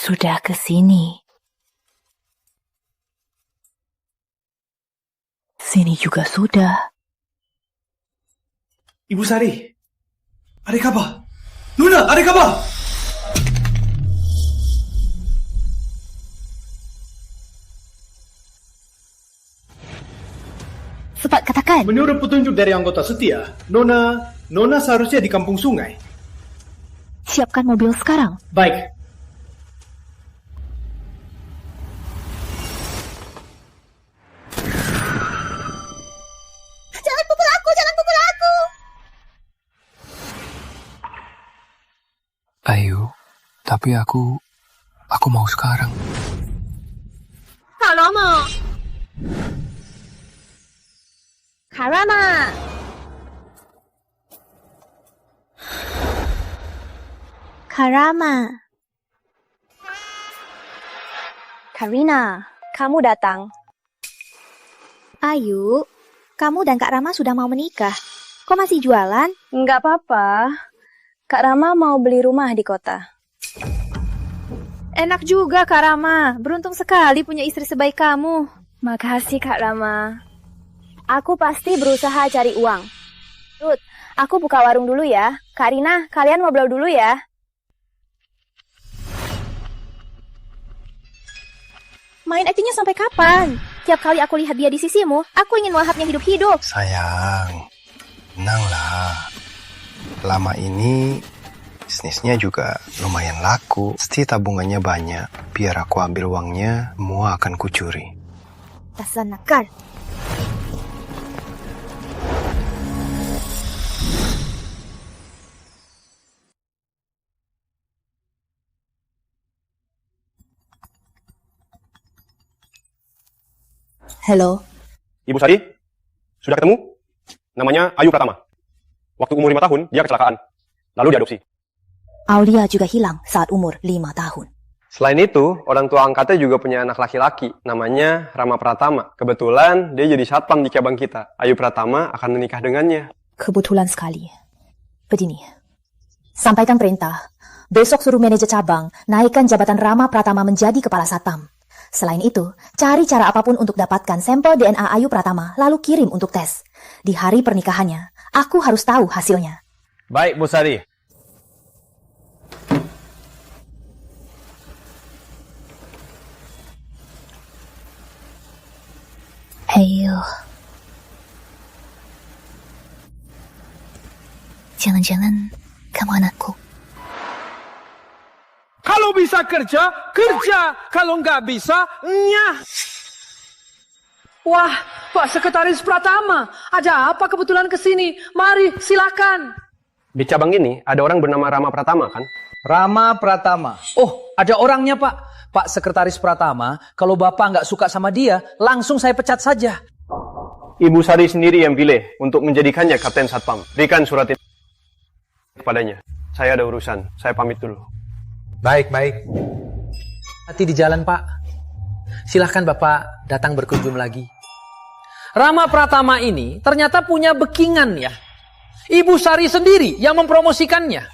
sudah ke sini. Sini juga sudah. Ibu Sari, ada kabar? Nona, ada kabar? Cepat katakan. Menurut petunjuk dari anggota setia, Nona seharusnya di kampung sungai. Siapkan mobil sekarang. Baik. Jangan pukul aku, jangan pukul aku. Ayu, tapi aku mau sekarang. Karama. Karama. Karama. Karina, kamu datang. Ayu, kamu dan Kak Rama sudah mau menikah. Kok masih jualan? Nggak apa-apa. Kak Rama mau beli rumah di kota. Enak juga Kak Rama. Beruntung sekali punya istri sebaik kamu. Makasih Kak Rama. Aku pasti berusaha cari uang. Ruth, aku buka warung dulu ya. Kak Rina, kalian ngobrol dulu ya. Main actingnya sampai kapan? Tiap kali aku lihat dia di sisimu, aku ingin melahapnya hidup-hidup. Sayang, tenanglah. Lama ini bisnisnya juga lumayan laku. Pasti tabungannya banyak. Biar aku ambil uangnya, semua akan kucuri. Dasar nakal. Halo. Ibu Sari, sudah ketemu? Namanya Ayu Pratama. Waktu umur 5 tahun, dia kecelakaan. Lalu diadopsi. Aulia juga hilang saat umur 5 tahun. Selain itu, orang tua angkatnya juga punya anak laki-laki. Namanya Rama Pratama. Kebetulan dia jadi satpam di cabang kita. Ayu Pratama akan menikah dengannya. Kebetulan sekali. Begini. Sampaikan perintah. Besok suruh manajer cabang naikkan jabatan Rama Pratama menjadi kepala satpam. Selain itu, cari cara apapun untuk dapatkan sampel DNA Ayu Pratama, lalu kirim untuk tes. Di hari pernikahannya, aku harus tahu hasilnya. Baik, Bu Sari. Ayo. Jangan-jangan kamu anakku. Kalau bisa kerja, kerja. Kalau nggak bisa, nyah. Wah, Pak Sekretaris Pratama, ada apa kebetulan ke sini? Mari, silakan. Di cabang ini ada orang bernama Rama Pratama kan? Rama Pratama. Oh, ada orangnya Pak. Pak Sekretaris Pratama, kalau Bapak nggak suka sama dia, langsung saya pecat saja. Ibu Sari sendiri yang pilih untuk menjadikannya Kapten Satpam. Berikan surat ini kepadanya. Saya ada urusan, saya pamit dulu. Baik. Hati di jalan, Pak. Silahkan Bapak datang berkunjung lagi. Rama Pratama ini ternyata punya backingan ya. Ibu Sari sendiri yang mempromosikannya.